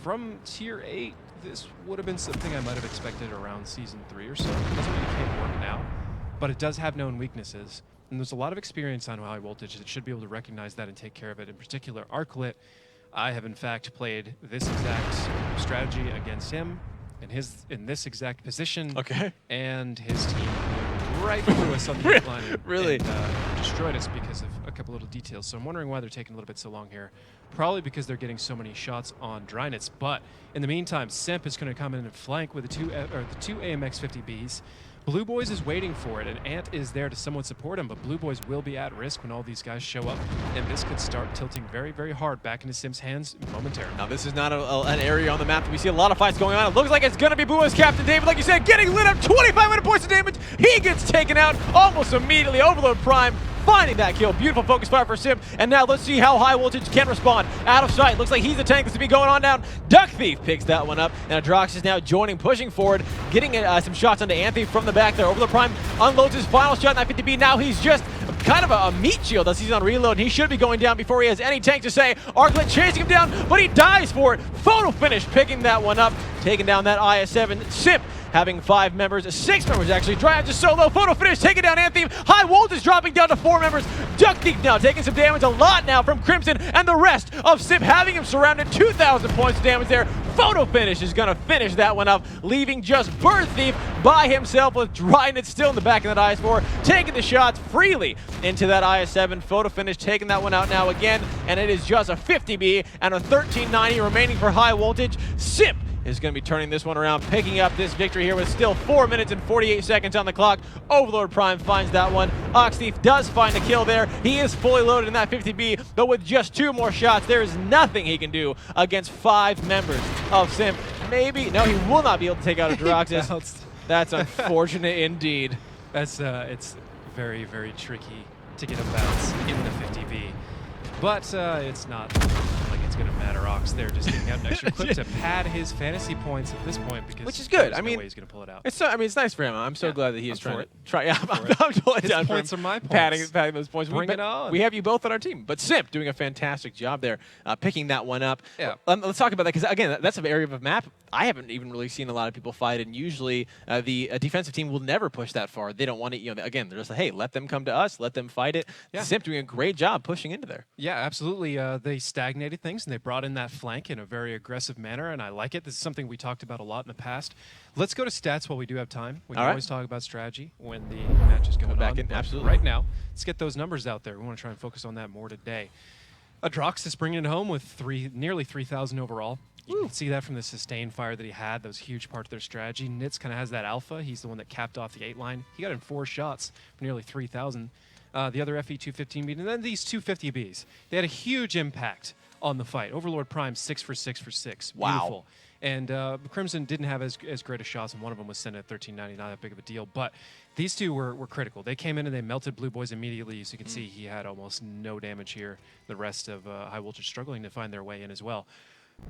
Speaker 2: From Tier 8, this would have been something I might have expected around Season 3 or so. It doesn't really can't work now, but it does have known weaknesses. And there's a lot of experience on high voltage that should be able to recognize that and take care of it. In particular, Arclit, I have in fact played this exact strategy against him in this exact position.
Speaker 1: Okay.
Speaker 2: And his team blew right through us on the line.
Speaker 1: Really?
Speaker 2: And destroyed us because of a couple little details. So I'm wondering why they're taking a little bit so long here. Probably because they're getting so many shots on Drynets. But in the meantime, SIMP is going to come in and flank with the two AMX-50Bs. Blue Boys is waiting for it, and Ant is there to somewhat support him, but Blue Boys will be at risk when all these guys show up, and this could start tilting very, very hard back into SIMP's hands momentarily.
Speaker 1: Now, this is not an area on the map that we see a lot of fights going on. It looks like it's going to be Bua's Captain David, like you said, getting lit up, 2,500 points of damage. He gets taken out almost immediately. Overload Prime finding that kill. Beautiful focus fire for SIMP. And now let's see how High Voltage can respond. Out of sight. Looks like he's the tank that's to be going on down. Duck Thief picks that one up. And Adrox is now joining, pushing forward, getting some shots onto Anthe from the back there. Overload Prime unloads his final shot in that 50B. Now he's just kind of a meat shield as he's on reload. He should be going down before he has any tank to say. Arclit chasing him down, but he dies for it. Photo finish picking that one up. Taking down that IS-7. SIMP having 5 members, 6 members actually. Dryan just solo, photo finish, taking down Anthem. High Voltage dropping down to 4 members. Duck Thief now taking some damage, a lot now from Crimson, and the rest of SIMP having him surrounded. 2,000 points of damage there. Photo finish is gonna finish that one up, leaving just Bird Thief by himself with Dryan still in the back of that IS-4, taking the shots freely into that IS-7. Photo finish taking that one out now again, and it is just a 50B and a 1390 remaining for High Voltage. SIMP is going to be turning this one around, picking up this victory here with still 4 minutes and 48 seconds on the clock. Overlord Prime finds that one. Ox Thief does find a kill there. He is fully loaded in that 50B, but with just 2 more shots, there is nothing he can do against 5 members of SIMP. Maybe, no, he will not be able to take out a Droxus. That's unfortunate indeed.
Speaker 2: That's it's very, very tricky to get a bounce in the 50B. But it's not like it's going to matter. Ox there just getting out an extra clip to pad his fantasy points at this point because
Speaker 1: which is good.
Speaker 2: there's
Speaker 1: I mean,
Speaker 2: no way he's going to pull it out.
Speaker 1: It's nice for him. I'm so glad that he is trying to try. Yeah, I'm totally
Speaker 2: His
Speaker 1: down for
Speaker 2: points
Speaker 1: him
Speaker 2: are my points.
Speaker 1: padding those points.
Speaker 2: Bring it on.
Speaker 1: We have you both on our team, but SIMP doing a fantastic job there, picking that one up.
Speaker 2: Yeah.
Speaker 1: Let's talk about that because again, that's an area of a map I haven't even really seen a lot of people fight, and usually the defensive team will never push that far. They don't want it. Again, they're just like, hey, let them come to us, let them fight it.
Speaker 2: Yeah.
Speaker 1: SIMP doing a great job pushing into there.
Speaker 2: Yeah, absolutely. They stagnated things, and they brought in that flank in a very aggressive manner, and I like it. This is something we talked about a lot in the past. Let's go to stats while we do have time. We can always talk about strategy when the match is going
Speaker 1: back
Speaker 2: on.
Speaker 1: in, absolutely.
Speaker 2: Right now, let's get those numbers out there. We want to try and focus on that more today. Adrox is bringing it home with nearly 3,000 overall. You can see that from the sustained fire that he had. That was a huge part of their strategy. Nitz kind of has that alpha. He's the one that capped off the 8 line. He got in 4 shots for nearly 3,000. The other FE215B, and then these 250Bs. They had a huge impact on the fight. Overlord Prime 6 for 6 for 6.
Speaker 1: Wow.
Speaker 2: Beautiful. And Crimson didn't have as great a shots, and one of them was sent at 1390, not that big of a deal. But these two were critical. They came in and they melted Blue Boys immediately. As you can see, he had almost no damage here. The rest of High Voltage struggling to find their way in as well.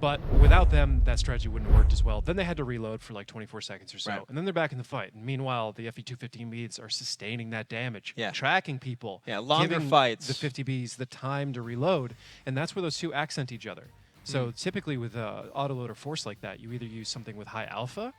Speaker 2: But without them, that strategy wouldn't have worked as well. Then they had to reload for like 24 seconds or so.
Speaker 1: Right.
Speaker 2: And then they're back in the fight. And meanwhile, the FE215Bs are sustaining that damage,
Speaker 1: Yeah.
Speaker 2: tracking people,
Speaker 1: Yeah, longer
Speaker 2: giving
Speaker 1: fights.
Speaker 2: the 50Bs the time to reload. And that's where those two accent each other. So typically with autoload or force like that, you either use something with high alpha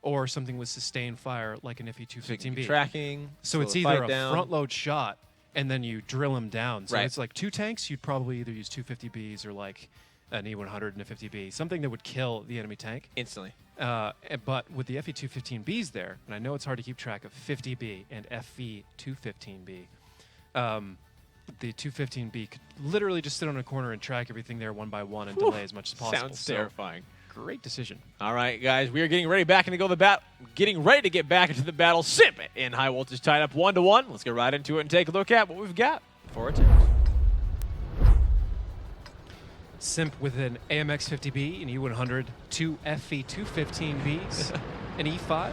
Speaker 2: or something with sustained fire like an FE215B.
Speaker 1: Tracking.
Speaker 2: So
Speaker 1: slow
Speaker 2: it's
Speaker 1: the
Speaker 2: either
Speaker 1: fight
Speaker 2: a
Speaker 1: down.
Speaker 2: front load shot and then you drill them down. So
Speaker 1: Right.
Speaker 2: it's like 2 tanks, you'd probably either use 250Bs or like an E100 and a 50B, something that would kill the enemy tank.
Speaker 1: Instantly.
Speaker 2: But with the FE215Bs there, and I know it's hard to keep track of 50B and FE215B, the 215B could literally just sit on a corner and track everything there one by one and delay as much as possible.
Speaker 1: Sounds terrifying.
Speaker 2: Great decision.
Speaker 1: All right, guys, we are getting ready to get back into the battle. SIMP and High Voltage tied up 1-1. Let's get right into it and take a look at what we've got for our teams.
Speaker 2: SIMP with an AMX 50B, an E100, 2 FE215Bs, an E5,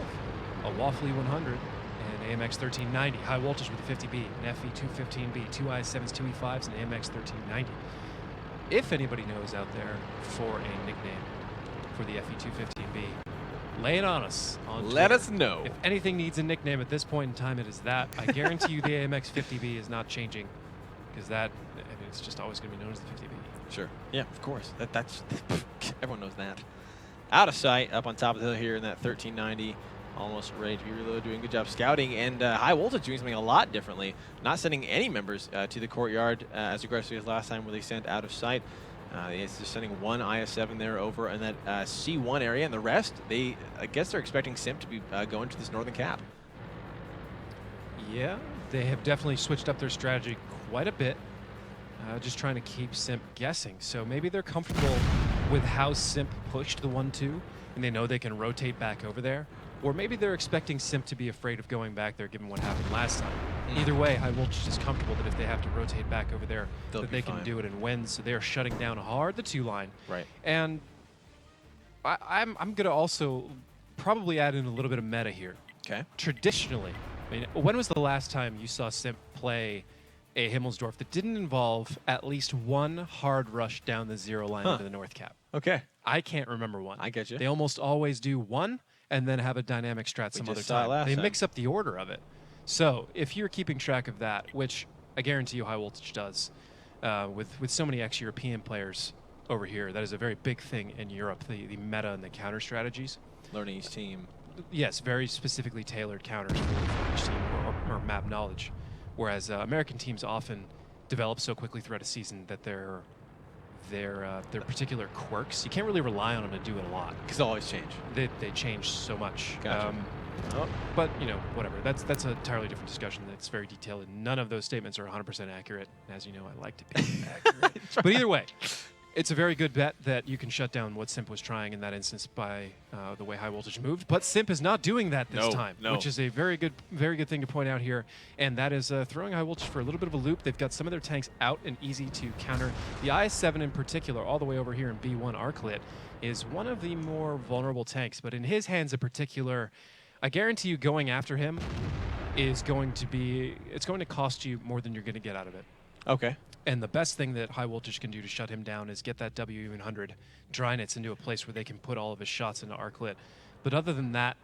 Speaker 2: a Waffly 100, and AMX 1390. High Voltage with a 50B, an FE215B, 2 I7s, 2 E5s, and AMX 1390. If anybody knows out there for a nickname for the FE215B, lay it on us.
Speaker 1: Let us know.
Speaker 2: If anything needs a nickname at this point in time, it is that. I guarantee you the AMX 50B is not changing, because it's just always going to be known as the 50B.
Speaker 1: Sure. Yeah, of course. That's everyone knows that. Out of sight, up on top of the hill here in that 1390. Almost ready to be reloaded, doing a good job scouting. And High Voltage doing something a lot differently. Not sending any members to the courtyard as aggressively as last time where they sent out of sight. It's just sending 1 IS-7 there over in that C1 area. And the rest, I guess they're expecting SIMP to be going to this northern cap.
Speaker 2: Yeah, they have definitely switched up their strategy quite a bit. Just trying to keep SIMP guessing. So maybe they're comfortable with how SIMP pushed the 1-2, and they know they can rotate back over there. Or maybe they're expecting SIMP to be afraid of going back there given what happened last time. Either way, High Voltage is comfortable that if they have to rotate back over there, that they can do it and win. So they are shutting down hard the 2-line.
Speaker 1: Right.
Speaker 2: And I'm going to also probably add in a little bit of meta here.
Speaker 1: Okay.
Speaker 2: Traditionally, I mean, when was the last time you saw SIMP play a Himmelsdorf that didn't involve at least one hard rush down the 0 line into the north cap?
Speaker 1: Okay.
Speaker 2: I can't remember one.
Speaker 1: I get you.
Speaker 2: They almost always do one and then have a dynamic strat some other time. They mix up the order of it. So if you're keeping track of that, which I guarantee you High Voltage does, with so many ex-European players over here, that is a very big thing in Europe, the meta and the counter strategies.
Speaker 1: Learning each team.
Speaker 2: Yes, very specifically tailored counters for each team or map knowledge. Whereas American teams often develop so quickly throughout a season that their particular quirks, you can't really rely on them to do it a lot.
Speaker 1: Because they'll always change.
Speaker 2: They change so much.
Speaker 1: Gotcha.
Speaker 2: But, whatever. That's an entirely different discussion. That's very detailed, and none of those statements are 100% accurate. As you know, I like to be accurate. But either way, it's a very good bet that you can shut down what SIMP was trying in that instance by the way High Voltage moved. But SIMP is not doing that this time, which is a very good thing to point out here. And that is throwing High Voltage for a little bit of a loop. They've got some of their tanks out and easy to counter. The IS-7 in particular, all the way over here in B1 Arclit, is one of the more vulnerable tanks. But in his hands in particular, I guarantee you going after him is going to cost you more than you're going to get out of it.
Speaker 1: Okay.
Speaker 2: And the best thing that High Voltage can do to shut him down is get that W100 Drynets into a place where they can put all of his shots into Arclit. But other than that,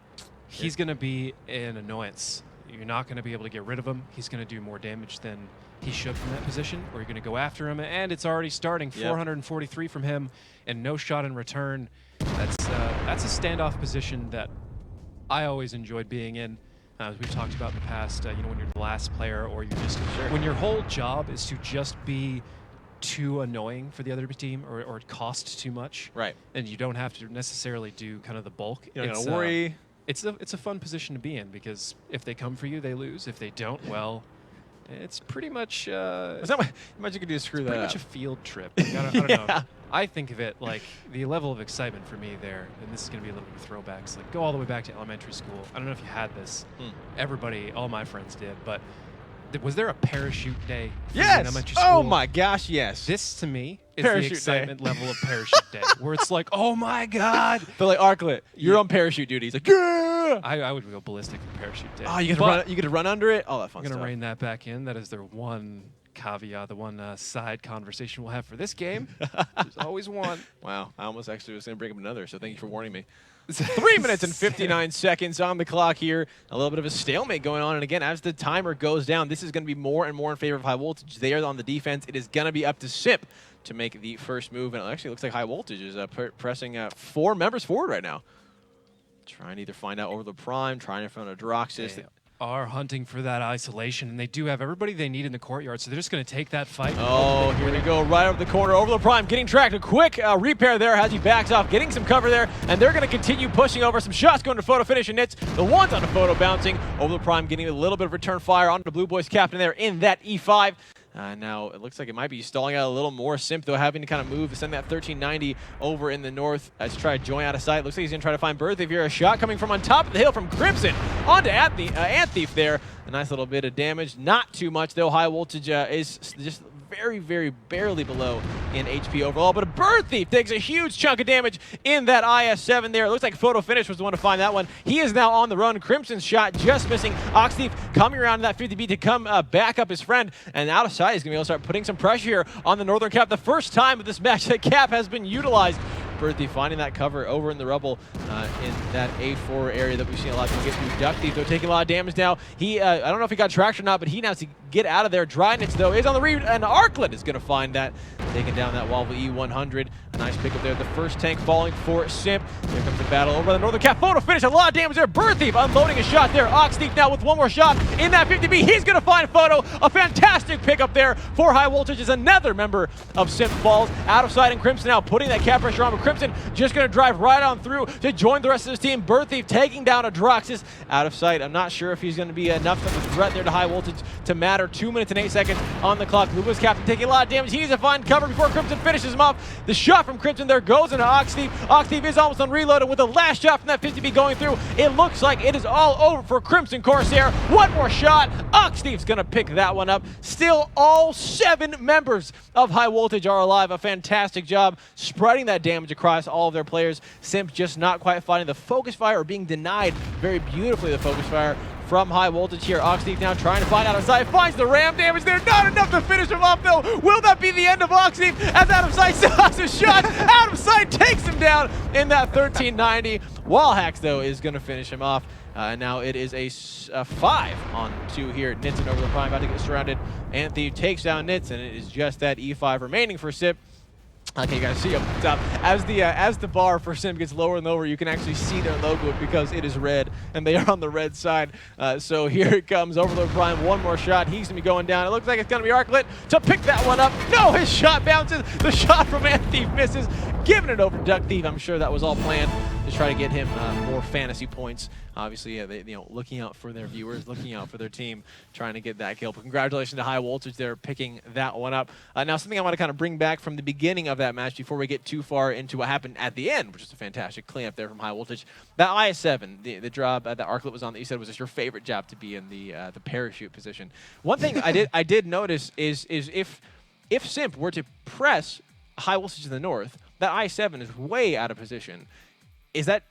Speaker 2: he's going to be an annoyance. You're not going to be able to get rid of him. He's going to do more damage than he should from that position, or you're going to go after him, and it's already starting. 443 from him, and no shot in return. That's a standoff position that I always enjoyed being in. As we've talked about in the past, when you're the last player, or you're just when your whole job is to just be too annoying for the other team, or it costs too much,
Speaker 1: right?
Speaker 2: And you don't have to necessarily do kind of the bulk.
Speaker 1: You don't gotta worry.
Speaker 2: It's a fun position to be in, because if they come for you, they lose. If they don't, well, it's pretty much.
Speaker 1: It's not much you can do to screw that up.
Speaker 2: Pretty much a field trip. Like, I don't know. I think of it like the level of excitement for me there, and this is going to be a little bit of throwbacks. Like, go all the way back to elementary school. I don't know if you had this. Everybody, all my friends did, but was there a parachute day?
Speaker 1: Yes.
Speaker 2: In elementary school?
Speaker 1: Oh my gosh, yes.
Speaker 2: This to me is
Speaker 1: Parachute
Speaker 2: the excitement level of parachute day, where it's like, oh my god.
Speaker 1: But like Arclit, you're on parachute duty. He's like, yeah.
Speaker 2: I would go ballistic for parachute day.
Speaker 1: Oh, you get to run under it. All that fun
Speaker 2: I'm
Speaker 1: stuff.
Speaker 2: gonna rein that back in. That is their one caveat, the one side conversation we'll have for this game. There's always one.
Speaker 1: Wow, I almost actually was going to bring up another, so thank you for warning me. 3 minutes and 59 seconds on the clock here. A little bit of a stalemate going on. And again, as the timer goes down, this is going to be more and more in favor of High Voltage. They are on the defense. It is going to be up to SIMP to make the first move. And it actually looks like High Voltage is pressing 4 members forward right now. Trying to either find out over the Prime, trying to find a Droxus.
Speaker 2: are hunting for that isolation, and they do have everybody they need in the courtyard, so they're just going to take that fight.
Speaker 1: Oh, here they go, right over the corner, over the prime, getting tracked. A quick repair there as he backs off, getting some cover there, and they're going to continue pushing over. Some shots going to photo finish, and Nits, the ones on the photo bouncing over the prime, getting a little bit of return fire onto the Blue Boys captain there in that E5. Now, it looks like it might be stalling out a little more. Simp, though, having to kind of move to send that 1390 over in the north to try to join out of sight. Looks like he's going to try to find Birth. If you're a shot coming from on top of the hill from Crimson onto Anthief there. A nice little bit of damage. Not too much, though. High Voltage is just very, very barely below in HP overall. But a Bird Thief takes a huge chunk of damage in that IS-7 there. It looks like Photo Finish was the one to find that one. He is now on the run. Crimson's shot just missing. Ox Thief coming around in that 50B to come back up his friend. And out of sight, he's going to be able to start putting some pressure here on the Northern Cap. The first time of this match that Cap has been utilized. Bird Thief finding that cover over in the rubble in that A4 area that we've seen a lot of people get through. Duck Thief, though, taking a lot of damage now. He, I don't know if he got tracked or not, but he now has to get out of there. Drynix, though, is on the read, and Arklet is going to find that, taking down that Wobble E100. A nice pickup there. The first tank falling for Simp. There comes the battle over by the Northern Cap. Photo finish, a lot of damage there. Bird Thief unloading a shot there. Ox Thief now with one more shot in that 50B. He's going to find Photo. A fantastic pickup there for High Voltage as another member of Simp falls out of sight, and Crimson now putting that cap pressure on, but Crimson just going to drive right on through to join the rest of his team. Bird Thief taking down Adroxis out of sight. I'm not sure if he's going to be enough of a threat there to High Voltage to matter. 2 minutes and 8 seconds on the clock. Blue Boys captain taking a lot of damage. He needs to find cover before Crimson finishes him off. The shot from Crimson there goes into Ox Thief. Ox Thief is almost unreloaded with the last shot from that 50B going through. It looks like it is all over for Crimson Corsair. One more shot. Ox Thief's going to pick that one up. Still, all 7 members of High Voltage are alive. A fantastic job spreading that damage across all of their players. Simp just not quite finding the focus fire, or being denied very beautifully the focus fire from High Voltage here. Ox Thief now trying to find out of sight. Finds the ram damage there. Not enough to finish him off, though. Will that be the end of Ox Thief? As out of sight, stops his shot. Out of sight takes him down in that 1390. Wallhacks, though, is going to finish him off. Now it is a 5-on-2 here. Nitson over the prime, about to get surrounded. Anthief takes down Nits, and it is just that E5 remaining for Simp. Okay, you guys see up top, as the bar for Simp gets lower and lower, you can actually see their logo because it is red, and they are on the red side. So here it comes, Overlord Prime, one more shot. He's going to be going down. It looks like it's going to be Arklet to pick that one up. No, his shot bounces. The shot from Anthief misses, giving it over to Duck Thief. I'm sure that was all planned to try to get him more fantasy points. Obviously, they, looking out for their viewers, looking out for their team, trying to get that kill. But congratulations to High Voltage there picking that one up. Now, something I want to kind of bring back from the beginning of that match before we get too far into what happened at the end, which is a fantastic cleanup there from High Voltage. That IS-7, the job that Arklet was on that you said was just your favorite job to be in the parachute position. One thing I did notice is if Simp were to press High Voltage in the north, that IS-7 is way out of position. Is that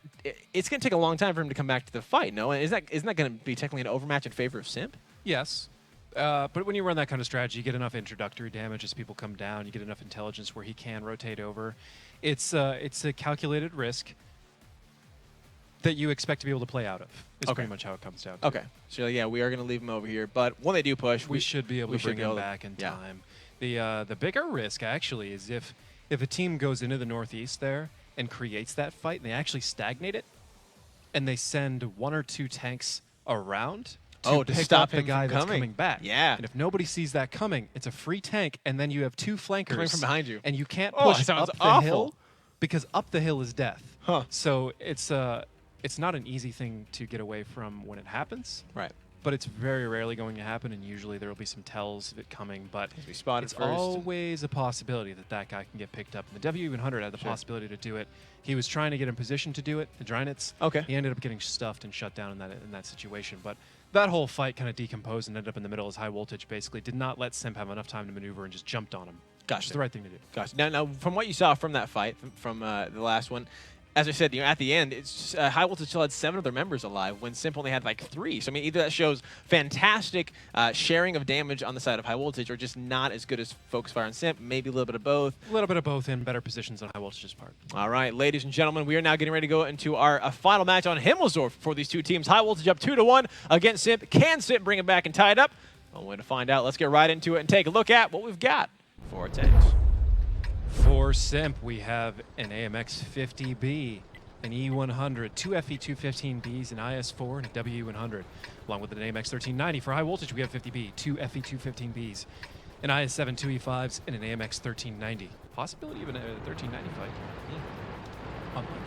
Speaker 1: it's going to take a long time for him to come back to the fight? No, isn't that going to be technically an overmatch in favor of Simp?
Speaker 2: Yes, but when you run that kind of strategy, you get enough introductory damage as people come down. You get enough intelligence where he can rotate over. It's a calculated risk that you expect to be able to play out of. Is pretty much how it comes down to.
Speaker 1: Okay, so yeah, we are going to leave him over here, but when they do push,
Speaker 2: we should be able to bring him back in time. The bigger risk actually is if a team goes into the northeast there and creates that fight, and they actually stagnate it, and they send 1 or 2 tanks around to pick
Speaker 1: stop
Speaker 2: up the guy that's coming back.
Speaker 1: Yeah.
Speaker 2: And if nobody sees that coming, it's a free tank, and then you have 2 flankers
Speaker 1: coming from behind you,
Speaker 2: and you can't push
Speaker 1: sounds
Speaker 2: up
Speaker 1: awful.
Speaker 2: the hill because up the hill is death.
Speaker 1: Huh.
Speaker 2: So it's not an easy thing to get away from when it happens.
Speaker 1: Right.
Speaker 2: But it's very rarely going to happen, and usually there will be some tells of it coming. But
Speaker 1: be spotted
Speaker 2: it's
Speaker 1: first.
Speaker 2: always a possibility that guy can get picked up. And the W100 had the possibility to do it. He was trying to get in position to do it, the Drynitz.
Speaker 1: Okay.
Speaker 2: He ended up getting stuffed and shut down in that situation. But that whole fight kind of decomposed and ended up in the middle as High Voltage basically did not let Simp have enough time to maneuver and just jumped on him.
Speaker 1: Gotcha.
Speaker 2: It's the right thing to do.
Speaker 1: Gotcha. Now, from what you saw from that fight, from the last one, as I said, at the end, it's High Voltage still had 7 of their members alive when Simp only had like 3. So I mean, either that shows fantastic sharing of damage on the side of High Voltage, or just not as good as Focus Fire and Simp. Maybe a little bit of both.
Speaker 2: A little bit of both in better positions on High Voltage's part.
Speaker 1: All right, ladies and gentlemen, we are now getting ready to go into our final match on Himmelsdorf for these two teams. High Voltage up 2-1 against Simp. Can Simp bring it back and tie it up? One way to find out. Let's get right into it and take a look at what we've got for our tanks.
Speaker 2: For Simp, we have an AMX 50B. an E100, 2 FE215Bs, an IS4, and a WE100. Along with an AMX 1390. For high voltage, we have 50B, 2 FE215Bs, an IS7, 2 E5s, and an AMX 1390. Possibility of a 1390 fight. Unlikely.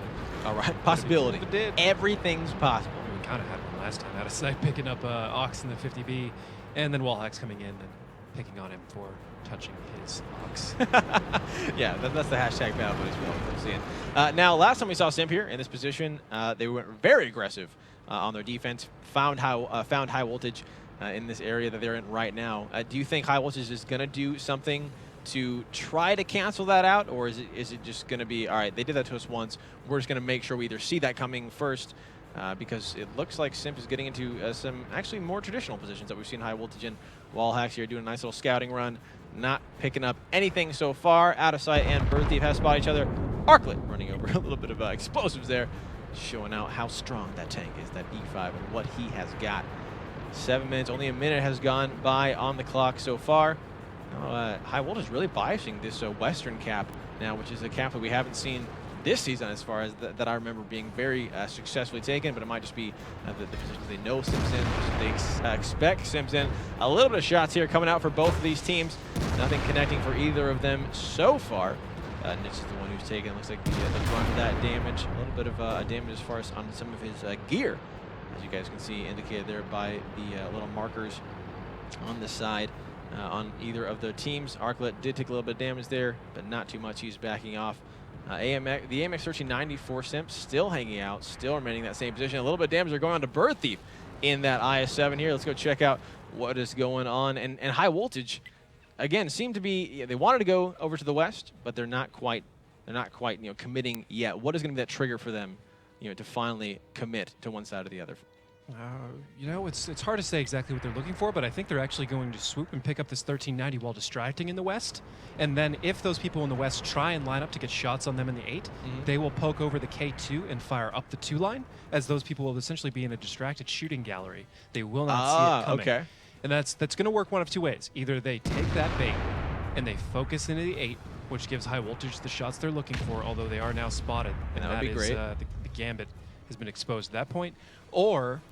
Speaker 1: All right, possibility.
Speaker 2: If it did.
Speaker 1: Everything's possible.
Speaker 2: We kind of had one last time out of sight, picking up Ox in the 50B, and then Wallhack's coming in and picking on him for touching his Ox.
Speaker 1: Yeah, that's the hashtag battle as well. I'm seeing. Now, last time we saw Simp here in this position, they went very aggressive on their defense. Found high voltage in this area that they're in right now. Do you think high voltage is going to do something to try to cancel that out, or is it just going to be, all right, they did that to us once, we're just going to make sure we either see that coming first, because it looks like Simp is getting into some actually more traditional positions that we've seen high voltage in. Wallhacks here doing a nice little scouting run, not picking up anything so far. Out of sight, and Bird Thief has spotted each other. Arclet running over a little bit of explosives there, showing out how strong that tank is, that E5, and what he has got. 7 minutes, only a minute has gone by on the clock so far. High voltage really biasing this Western cap now, which is a cap that we haven't seen this season as far as that I remember being very successfully taken, but it might just be the positions they know Simps in, they expect Simps in. A little bit of shots here coming out for both of these teams. Nothing connecting for either of them so far. Nitch is the one who's taken, looks like the brunt of that damage. A little bit of damage as far as on some of his gear, as you guys can see indicated there by the little markers on the side. On either of the teams. Arclet did take a little bit of damage there, but not too much. He's backing off. The AMX 1390 for Simp still hanging out, still remaining in that same position. A little bit of damage are going on to Bird Thief in that IS7 here. Let's go check out what is going on. And high voltage, again, seemed to be, they wanted to go over to the west, but they're not quite committing yet. What is going to be that trigger for them, to finally commit to one side or the other?
Speaker 2: It's hard to say exactly what they're looking for, but I think they're actually going to swoop and pick up this 1390 while distracting in the west. And then if those people in the west try and line up to get shots on them in the 8, they will poke over the K2 and fire up the 2 line, as those people will essentially be in a distracted shooting gallery. They will not see it coming.
Speaker 1: Okay.
Speaker 2: And that's going to work one of 2 ways. Either they take that bait and they focus into the 8, which gives high voltage the shots they're looking for, although they are now spotted. And
Speaker 1: that would be great.
Speaker 2: The gambit has been exposed at that point. Or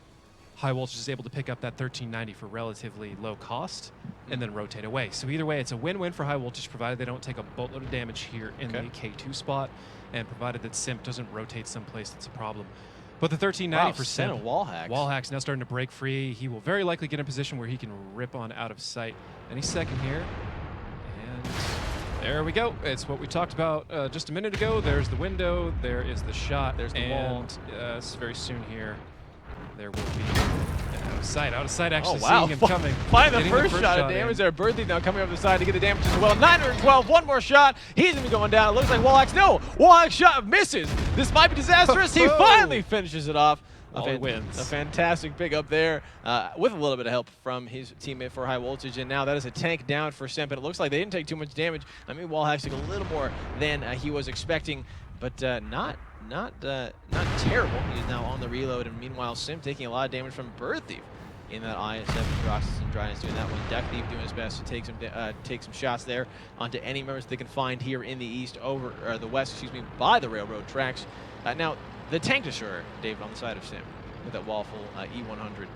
Speaker 2: high voltage is able to pick up that 1390 for relatively low cost and then rotate away. So either way, it's a win-win for high voltage, provided they don't take a boatload of damage here in the K2 spot, and provided that Simp doesn't rotate someplace that's a problem. But the 1390 for Simp, Wallhack's now starting to break free. He will very likely get in a position where he can rip on out of sight any second here. And there we go. It's what we talked about just a minute ago. There's the window. There is the shot.
Speaker 1: There's the wall.
Speaker 2: And very soon here, there will be out of sight actually
Speaker 1: seeing
Speaker 2: him coming.
Speaker 1: Finding the first shot of damage there. Bird Thief now coming over the side to get the damage as well. 912, one more shot. He's going to be going down. It looks like Wallhack's, no! Wallhack's shot misses. This might be disastrous. He finally finishes it off.
Speaker 2: Wins.
Speaker 1: A fantastic pick up there with a little bit of help from his teammate for high voltage. And now that is a tank down for Simp. And it looks like they didn't take too much damage. I mean, Wallhack's took a little more than he was expecting, but not terrible. He is now on the reload, and meanwhile Simp taking a lot of damage from Bird Thief in that IS7. Roxas and Dryness doing that one. Deck Thief doing his best to take some shots there onto any members they can find here in the east, the west, excuse me, by the railroad tracks. Now the tank destroyer, David, on the side of Simp with that Waffle E100.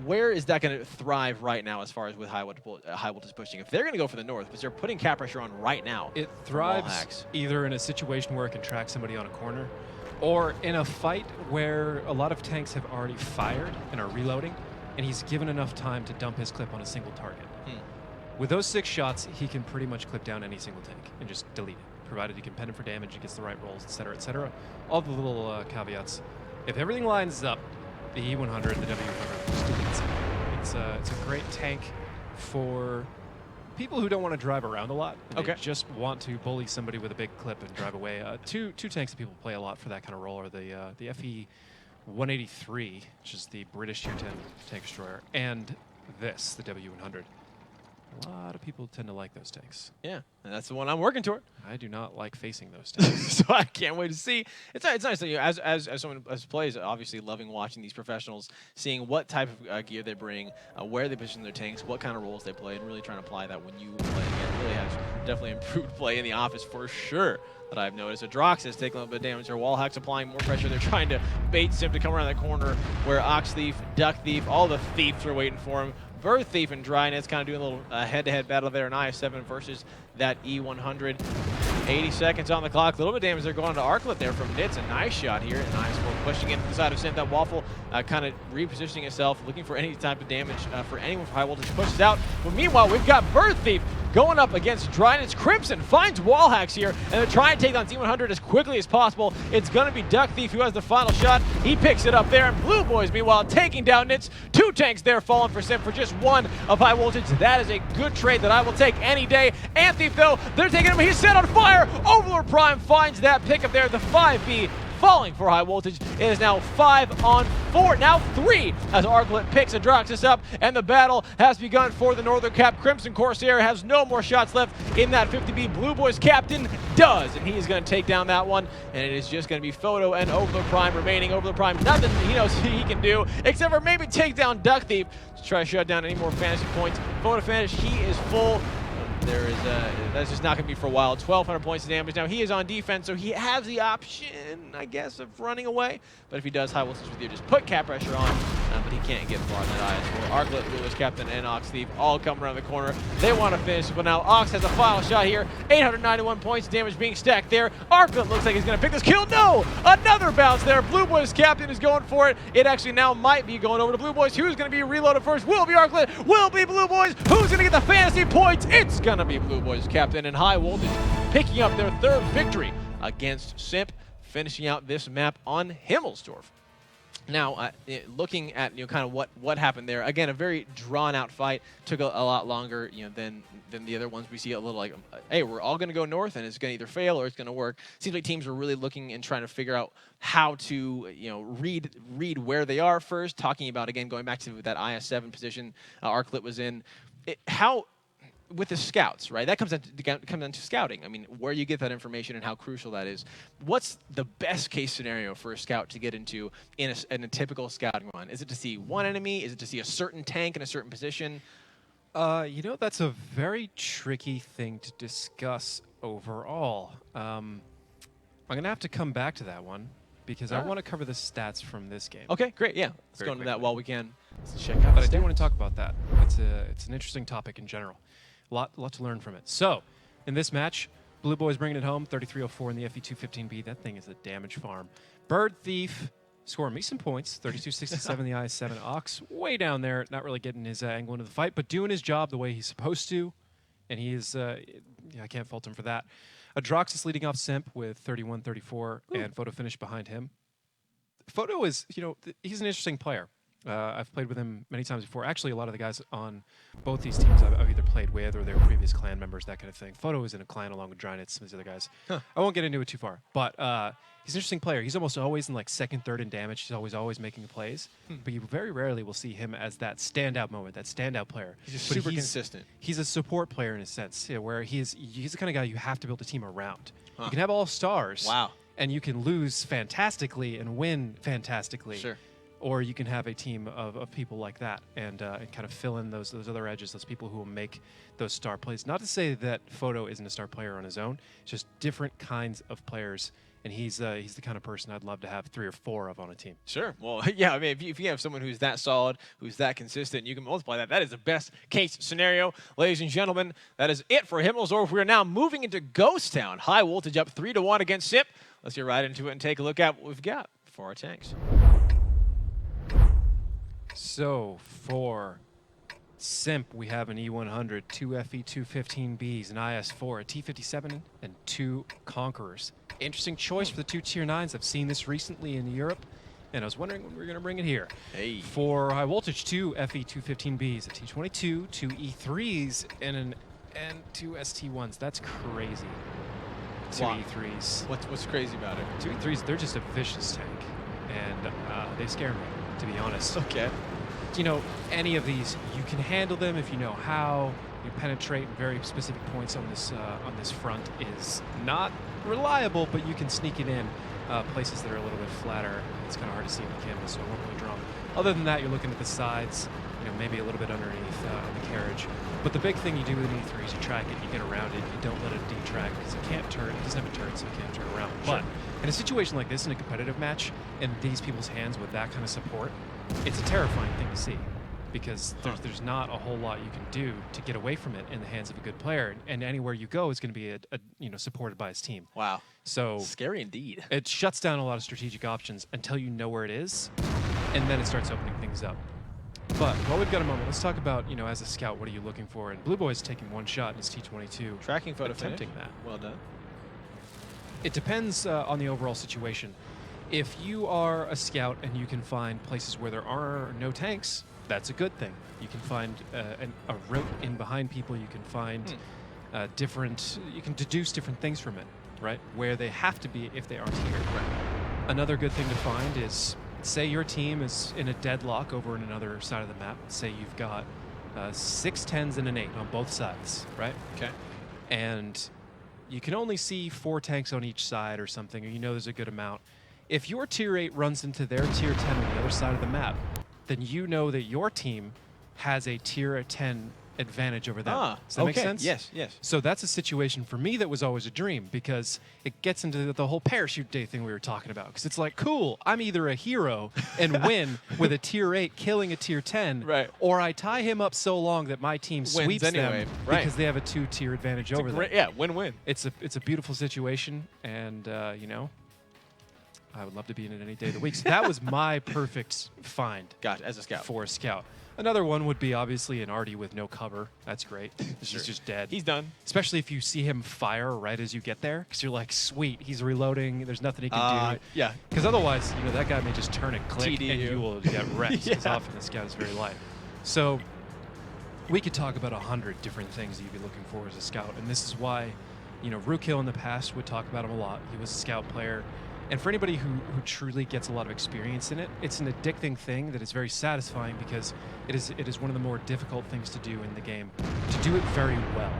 Speaker 1: Where is that going to thrive right now as far as with high voltage pushing? If they're going to go for the north, because they're putting cap pressure on right now.
Speaker 2: It thrives either in a situation where it can track somebody on a corner, or in a fight where a lot of tanks have already fired and are reloading, and he's given enough time to dump his clip on a single target. With those 6 shots, he can pretty much clip down any single tank and just delete it, provided he can pen it for damage, he gets the right rolls, etc., etc. All the little caveats. If everything lines up, the E100, the W100, just deletes it. It's a great tank for people who don't want to drive around a lot. They just want to bully somebody with a big clip and drive away. Two tanks that people play a lot for that kind of role are the FE 183, which is the British Tier 10 tank destroyer, and this, the W100. A lot of people tend to like those tanks.
Speaker 1: Yeah, and that's the one I'm working toward.
Speaker 2: I do not like facing those tanks.
Speaker 1: So I can't wait to see. It's nice that as someone as plays, obviously loving watching these professionals, seeing what type of gear they bring, where they position their tanks, what kind of roles they play, and really trying to apply that when you play again. It really has definitely improved play in the office for sure. that I've noticed. Adroxis taking a little bit of damage. Their wall hacks applying more pressure. They're trying to bait Simp to come around that corner where Ox Thief, Duck Thief, all the thieves are waiting for him. Bird Thief and Drynet's kind of doing a little head-to-head battle there in IS-7 versus that E100. 80 seconds on the clock. A little bit of damage there going to Arklet there from Nitz. A nice shot here. And IS-4 pushing in to the side of Simp. That Waffle kind of repositioning itself, looking for any type of damage for anyone for High Voltage. Pushes out. But meanwhile, we've got Bird Thief going up against Drynet's. Crimson finds wall hacks here, and they're trying to take on T100 as quickly as possible. It's going to be Duck Thief who has the final shot. He picks it up there, and Blue Boys, meanwhile, taking down Nitz. 2 tanks there falling for Simp for just 1 of High Voltage. That is a good trade that I will take any day. And Thief, though, they're taking him. He's set on fire. Overlord Prime finds that pickup there. The 5B falling for High Voltage. It is now 5 on 4, now 3, as Arklet picks Adroxis up, and the battle has begun for the Northern Cap. Crimson Corsair has no more shots left in that 50B. Blue Boys captain does, and he is going to take down that one, and it is just going to be Photo and Overlord Prime remaining. Overlord Prime, nothing he knows he can do, except for maybe take down Duck Thief to try to shut down any more fantasy points. Photo finish, he is full. There is that's just not going to be for a while. 1,200 points of damage. Now he is on defense, so he has the option, I guess, of running away. But if he does, High Voltage with you, just put cap pressure on. But he can't get far in that IS-4. Arklet, Blue Boys captain, and Ox Thief all come around the corner. They want to finish, but now Ox has a final shot here. 891 points of damage being stacked there. Arklet looks like he's going to pick this kill. No! Another bounce there. Blue Boys captain is going for it. It actually now might be going over to Blue Boys. Who's going to be reloaded first? Will be Arklet. Will be Blue Boys. Who's going to get the fantasy points? It's going to be Blue Boys captain, and High Voltage picking up their 3rd victory against Simp, finishing out this map on Himmelsdorf. Now, looking at kind of what happened there, again, a very drawn-out fight. Took a lot longer than the other ones. We see a little like, hey, we're all going to go north, and it's going to either fail or it's going to work. Seems like teams were really looking and trying to figure out how to read where they are first. Talking about, again, going back to that IS-7 position Arklet was in. With the scouts, right? That comes down to scouting. I mean, where you get that information and how crucial that is. What's the best case scenario for a scout to get into in a typical scouting run? Is it to see one enemy? Is it to see a certain tank in a certain position?
Speaker 2: That's a very tricky thing to discuss overall. I'm going to have to come back to that one because I want to cover the stats from this game.
Speaker 1: Okay, great. Yeah, let's
Speaker 2: Very
Speaker 1: go into that
Speaker 2: quickly.
Speaker 1: while we can. Let's check out
Speaker 2: But I
Speaker 1: the
Speaker 2: do
Speaker 1: stats.
Speaker 2: want to talk about that. It's an interesting topic in general. A lot to learn from it. So, in this match, Blue Boys bringing it home, 3304 in the FE215B. That thing is a damage farm. Bird Thief scoring me some points, 3267 in the IS-7. Ox way down there, not really getting his angle into the fight, but doing his job the way he's supposed to. And he is, I can't fault him for that. Adroxis leading off Simp with 3134 and Photo finish behind him. Photo is, he's an interesting player. I've played with him many times before. Actually, a lot of the guys on both these teams I've either played with or they were previous clan members, that kind of thing. Photo is in a clan along with Drynet's, some of these other guys.
Speaker 1: Huh.
Speaker 2: I won't get into it too far, but he's an interesting player. He's almost always in like 2nd, 3rd in damage. He's always making plays, but you very rarely will see him as that standout moment, that standout player.
Speaker 1: He's just
Speaker 2: But
Speaker 1: super consistent.
Speaker 2: He's a support player in a sense, where he's the kind of guy you have to build a team around.
Speaker 1: Huh.
Speaker 2: You can have all stars,
Speaker 1: Wow.
Speaker 2: and you can lose fantastically and win fantastically.
Speaker 1: Sure.
Speaker 2: Or you can have a team of people like that and kind of fill in those other edges, those people who will make those star plays. Not to say that Photo isn't a star player on his own, it's just different kinds of players. And he's the kind of person I'd love to have 3 or 4 of on a team.
Speaker 1: Sure. Well, yeah, I mean, if you have someone who's that solid, who's that consistent, you can multiply that. That is the best case scenario. Ladies and gentlemen, that is it for Himmelsdorf. We are now moving into Ghost Town. High Voltage up 3-1 against Simp. Let's get right into it and take a look at what we've got for our tanks.
Speaker 2: So for Simp, we have an E100, 2 FE215Bs, an IS-4, a T57, and 2 Conquerors. Interesting choice for the 2 Tier 9s. I've seen this recently in Europe, and I was wondering when we were going to bring it here.
Speaker 1: Hey.
Speaker 2: For High Voltage, 2 FE215Bs, a T22, 2 E3s, and 2 ST1s. That's crazy. 2
Speaker 1: Wow.
Speaker 2: E3s.
Speaker 1: What's crazy about it?
Speaker 2: 2 E3s, they're just a vicious tank, and they scare me, to be honest.
Speaker 1: Okay.
Speaker 2: Any of these, you can handle them if you know how. You penetrate very specific points on this front is not reliable, but you can sneak it in. places that are a little bit flatter. It's kind of hard to see on the canvas, so I won't really draw them. Other than that, you're looking at the sides, maybe a little bit underneath in the carriage. But the big thing you do with an E3 is you track it, you get around it, you don't let it detract because it can't turn. It doesn't have a turn, so it can't turn around.
Speaker 1: Sure.
Speaker 2: But in a situation like this, in a competitive match, in these people's hands with that kind of support, it's a terrifying thing to see. Because there's not a whole lot you can do to get away from it in the hands of a good player, and anywhere you go is going to be supported by his team.
Speaker 1: Wow.
Speaker 2: So
Speaker 1: scary indeed.
Speaker 2: It shuts down a lot of strategic options until you know where it is, and then it starts opening things up. But while we've got a moment, let's talk about as a scout, what are you looking for? And Blue Boy's taking one shot in his T22,
Speaker 1: Tracking photo
Speaker 2: attempting
Speaker 1: finish.
Speaker 2: that.
Speaker 1: Well done.
Speaker 2: It depends on the overall situation. If you are a scout and you can find places where there are no tanks, that's a good thing. You can find a route in behind people. You can find you can deduce different things from it, right? Where they have to be if they aren't here.
Speaker 1: Right.
Speaker 2: Another good thing to find is, say your team is in a deadlock over on another side of the map. Say you've got 6 10s and an 8 on both sides, right?
Speaker 1: Okay.
Speaker 2: And you can only see 4 tanks on each side or something, or there's a good amount. If your tier 8 runs into their tier 10 on the other side of the map, then you know that your team has a tier 10 advantage over them. Does that make sense?
Speaker 1: Yes, yes.
Speaker 2: So that's a situation for me that was always a dream, because it gets into the whole parachute day thing we were talking about. Because it's like, cool, I'm either a hero and win with a tier 8 killing a tier 10,
Speaker 1: right,
Speaker 2: or I tie him up so long that my team sweeps
Speaker 1: anyway.
Speaker 2: them
Speaker 1: Right.
Speaker 2: because they have a 2-tier advantage over them.
Speaker 1: Yeah, win-win.
Speaker 2: It's a beautiful situation, and I would love to be in it any day of the week. So that was my perfect find.
Speaker 1: Gotcha, as a scout.
Speaker 2: For a scout. Another one would be obviously an Artie with no cover. That's great. He's just dead.
Speaker 1: He's done.
Speaker 2: Especially if you see him fire right as you get there, because you're like, sweet, he's reloading. There's nothing he can do.
Speaker 1: Yeah.
Speaker 2: Because otherwise, that guy may just turn and click,
Speaker 1: TD
Speaker 2: and you will get wrecked. Because often the scout is very light. So we could talk about 100 different things that you'd be looking for as a scout, and this is why, Rookhill in the past would talk about him a lot. He was a scout player. And for anybody who truly gets a lot of experience in it, it's an addicting thing that is very satisfying, because it is one of the more difficult things to do in the game, to do it very well.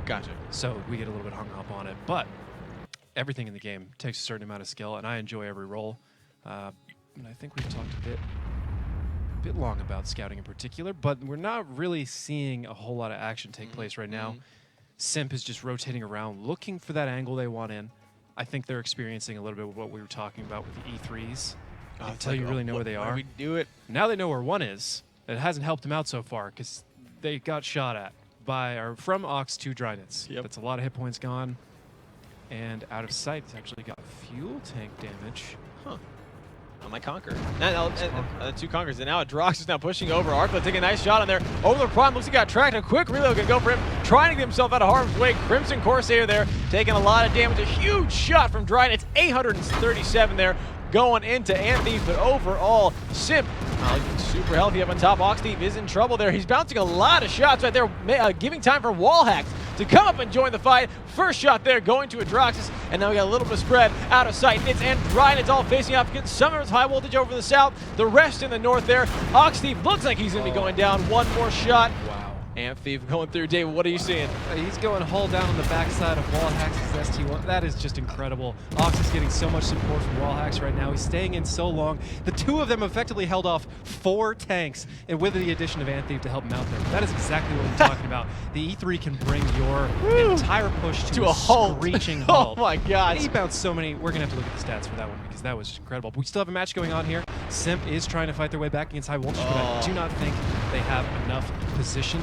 Speaker 1: Gotcha.
Speaker 2: So we get a little bit hung up on it, but everything in the game takes a certain amount of skill, and I enjoy every role. And I think we've talked a bit long about scouting in particular, but we're not really seeing a whole lot of action take place right now. SIMP is just rotating around, looking for that angle they want in. I think they're experiencing a little bit of what we were talking about with the E3s. Until you really know where they are.
Speaker 1: We do it.
Speaker 2: Now they know where one is. It hasn't helped them out so far, because they got shot at from Wk2 Drynets.
Speaker 1: Yep.
Speaker 2: That's a lot of hit points gone. And out of sight, it's actually got fuel tank damage.
Speaker 1: Huh. On my Conquer. Now, 2 Conquers. And now Drox is now pushing over. Arthur taking a nice shot on there. Over the prime. Looks like he got tracked. A quick reload can go for him. Trying to get himself out of harm's way. Crimson Corsair there. Taking a lot of damage. A huge shot from Drynets. 837 there. Going into Anthief, but overall, SIMP super healthy up on top. Oxteef is in trouble there. He's bouncing a lot of shots right there, giving time for wall hacks to come up and join the fight. First shot there going to Adroxus, and now we got a little bit of spread out of sight. It's Drynets all facing off, getting some of his high voltage over the south, the rest in the north there. Oxteef looks like he's going to be going down. One more shot.
Speaker 2: Wow.
Speaker 1: Anthief going through. David, what are you seeing?
Speaker 2: He's going hull down on the backside of wall hacks as ST1. That is just incredible. Ox is getting so much support from wall hacks right now. He's staying in so long. The 2 of them effectively held off 4 tanks, and with the addition of Anthief to help him out there. That is exactly what we're talking about. The E3 can bring your entire push to a
Speaker 1: halt.
Speaker 2: Screeching halt.
Speaker 1: Oh my God.
Speaker 2: He bounced so many. We're going to have to look at the stats for that one, because that was incredible. But we still have a match going on here. SIMP is trying to fight their way back against High Voltage, but I do not think they have enough position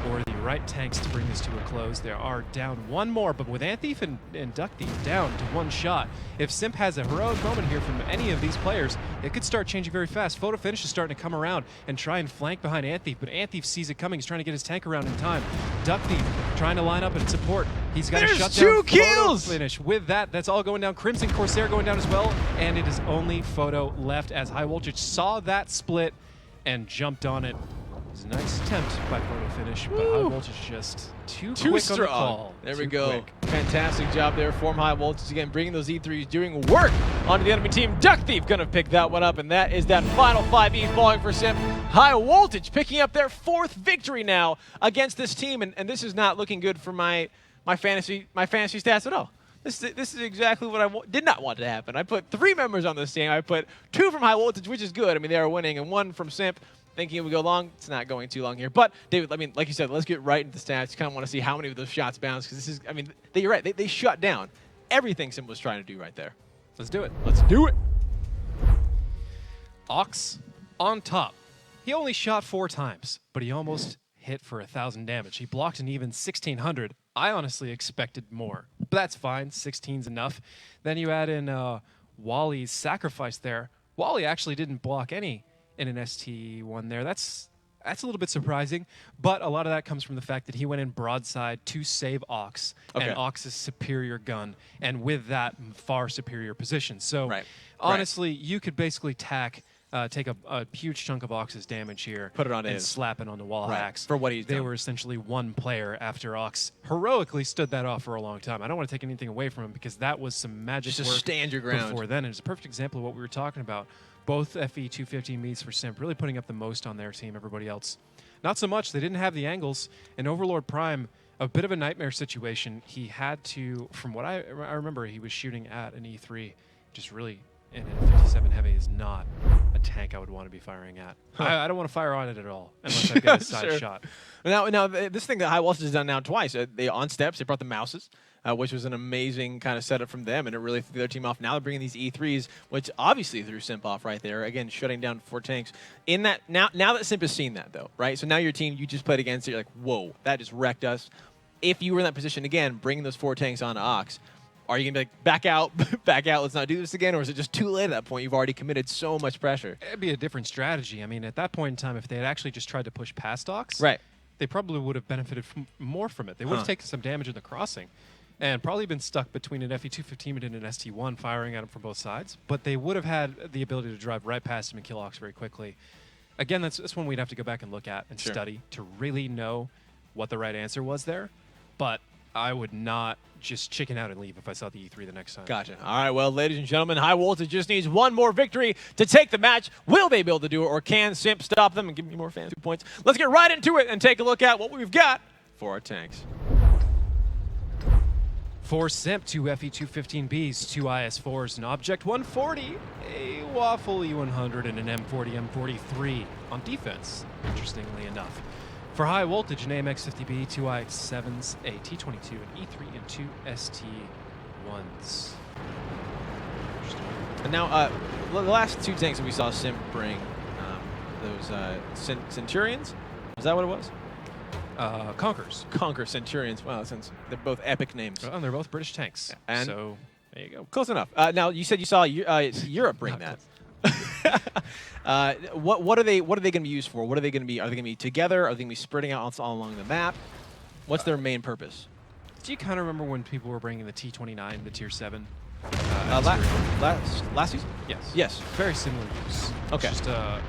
Speaker 2: or the right tanks to bring this to a close. They are down 1 more, but with Anthief and Duck Thief down to 1 shot, if SIMP has a heroic moment here from any of these players, it could start changing very fast. Photo Finish is starting to come around and try and flank behind Anthief, but Anthief sees it coming. He's trying to get his tank around in time. Duck Thief trying to line up and support. He's got to shut down
Speaker 1: 2 kills!
Speaker 2: Photo Finish. With that, that's all going down. Crimson Corsair going down as well, and it is only Photo left as High Voltage saw that split and jumped on it. It was a nice attempt by Photo Finish, but High Voltage just too quick
Speaker 1: strong.
Speaker 2: on the call.
Speaker 1: There we
Speaker 2: Too
Speaker 1: go.
Speaker 2: quick.
Speaker 1: Fantastic job there. Form High Voltage again, bringing those E3s, doing work onto the enemy team. Duck Thief gonna pick that one up, and that is that final 5E falling for SIMP. High Voltage picking up their 4th victory now against this team, and this is not looking good for my fantasy stats at all. This is exactly what I did not want to happen. I put 3 members on this team. I put 2 from High Voltage, which is good. I mean, they are winning, and 1 from Simp. Thinking it would go long. It's not going too long here. But, David, I mean, like you said, let's get right into the stats. Kind of want to see how many of those shots bounce, because this is, I mean, you're right. They shut down everything Simp was trying to do right there.
Speaker 2: Let's do it.
Speaker 1: Let's do it.
Speaker 2: Ox on top. He only shot 4 times, but he almost hit for 1,000 damage. He blocked an even 1,600. I honestly expected more, but that's fine. 16's enough. Then you add in Wally's sacrifice there. Wally actually didn't block any in an ST1 there. That's a little bit surprising, but a lot of that comes from the fact that he went in broadside to save Ox and Ox's superior gun, and with that, far superior position. So honestly, you could basically take a huge chunk of Ox's damage here,
Speaker 1: put it on
Speaker 2: and slap it on the wall hacks.
Speaker 1: For what he's done.
Speaker 2: They were essentially 1 player after Ox heroically stood that off for a long time. I don't want to take anything away from him because that was some magic
Speaker 1: just
Speaker 2: work
Speaker 1: stand your ground
Speaker 2: before then. And it's a perfect example of what we were talking about. Both FE215 meets for Simp really putting up the most on their team. Everybody else, not so much. They didn't have the angles. And Overlord Prime, a bit of a nightmare situation. He had to, from what I remember, he was shooting at an E3, just really. And a 57 heavy is not a tank I would want to be firing at. I don't want to fire on it at all unless I get a side shot.
Speaker 1: Now, this thing that High Voltage has done now twice. They on steps. They brought the Mouses, which was an amazing kind of setup from them, and it really threw their team off. Now they're bringing these E3s, which obviously threw Simp off right there. Again, shutting down 4 tanks. In that now that Simp has seen that though, right? So now your team you just played against it, you're like, whoa, that just wrecked us. If you were in that position again, bringing those 4 tanks onto Ox. Are you going to be like, back out, back out, let's not do this again? Or is it just too late at that point? You've already committed so much pressure.
Speaker 2: It'd be a different strategy. I mean, at that point in time, if they had actually just tried to push past Ox, they probably would have benefited more from it. They would have taken some damage in the crossing and probably been stuck between an FE215 and an ST1 firing at him from both sides. But they would have had the ability to drive right past him and kill Ox very quickly. Again, that's one we'd have to go back and look at and study to really know what the right answer was there. But I would not just chicken out and leave if I saw the E3 the next time.
Speaker 1: Gotcha. All right, well, ladies and gentlemen, High Voltage just needs 1 more victory to take the match. Will they be able to do it, or can Simp stop them and give me more fans 2 points? Let's get right into it and take a look at what we've got for our tanks.
Speaker 2: For Simp, 2 FE215Bs, 2 IS4s, an Object 140, a Waffle E100, and an M40 M43 on defense, interestingly enough. For High Voltage, an AMX-50B, 2 IX-7s, a T-22, an E3, and 2 ST-1s.
Speaker 1: And now, the last 2 tanks that we saw Simp bring, those Centurions, is that what it was?
Speaker 2: Conquerors.
Speaker 1: Conquer Centurions. Wow, since they're both epic names.
Speaker 2: Well, and they're both British tanks.
Speaker 1: And
Speaker 2: so there you go.
Speaker 1: Close enough. Now, you said you saw Europe bring that. What are they going to be used for? What are they going to be? Are they going to be together? Are they going to be spreading out all along the map? What's their main purpose?
Speaker 2: Do you kind of remember when people were bringing the T-29, the Tier 7?
Speaker 1: Last season?
Speaker 2: Yes.
Speaker 1: Yes.
Speaker 2: Very similar use.
Speaker 1: Okay.
Speaker 2: Just a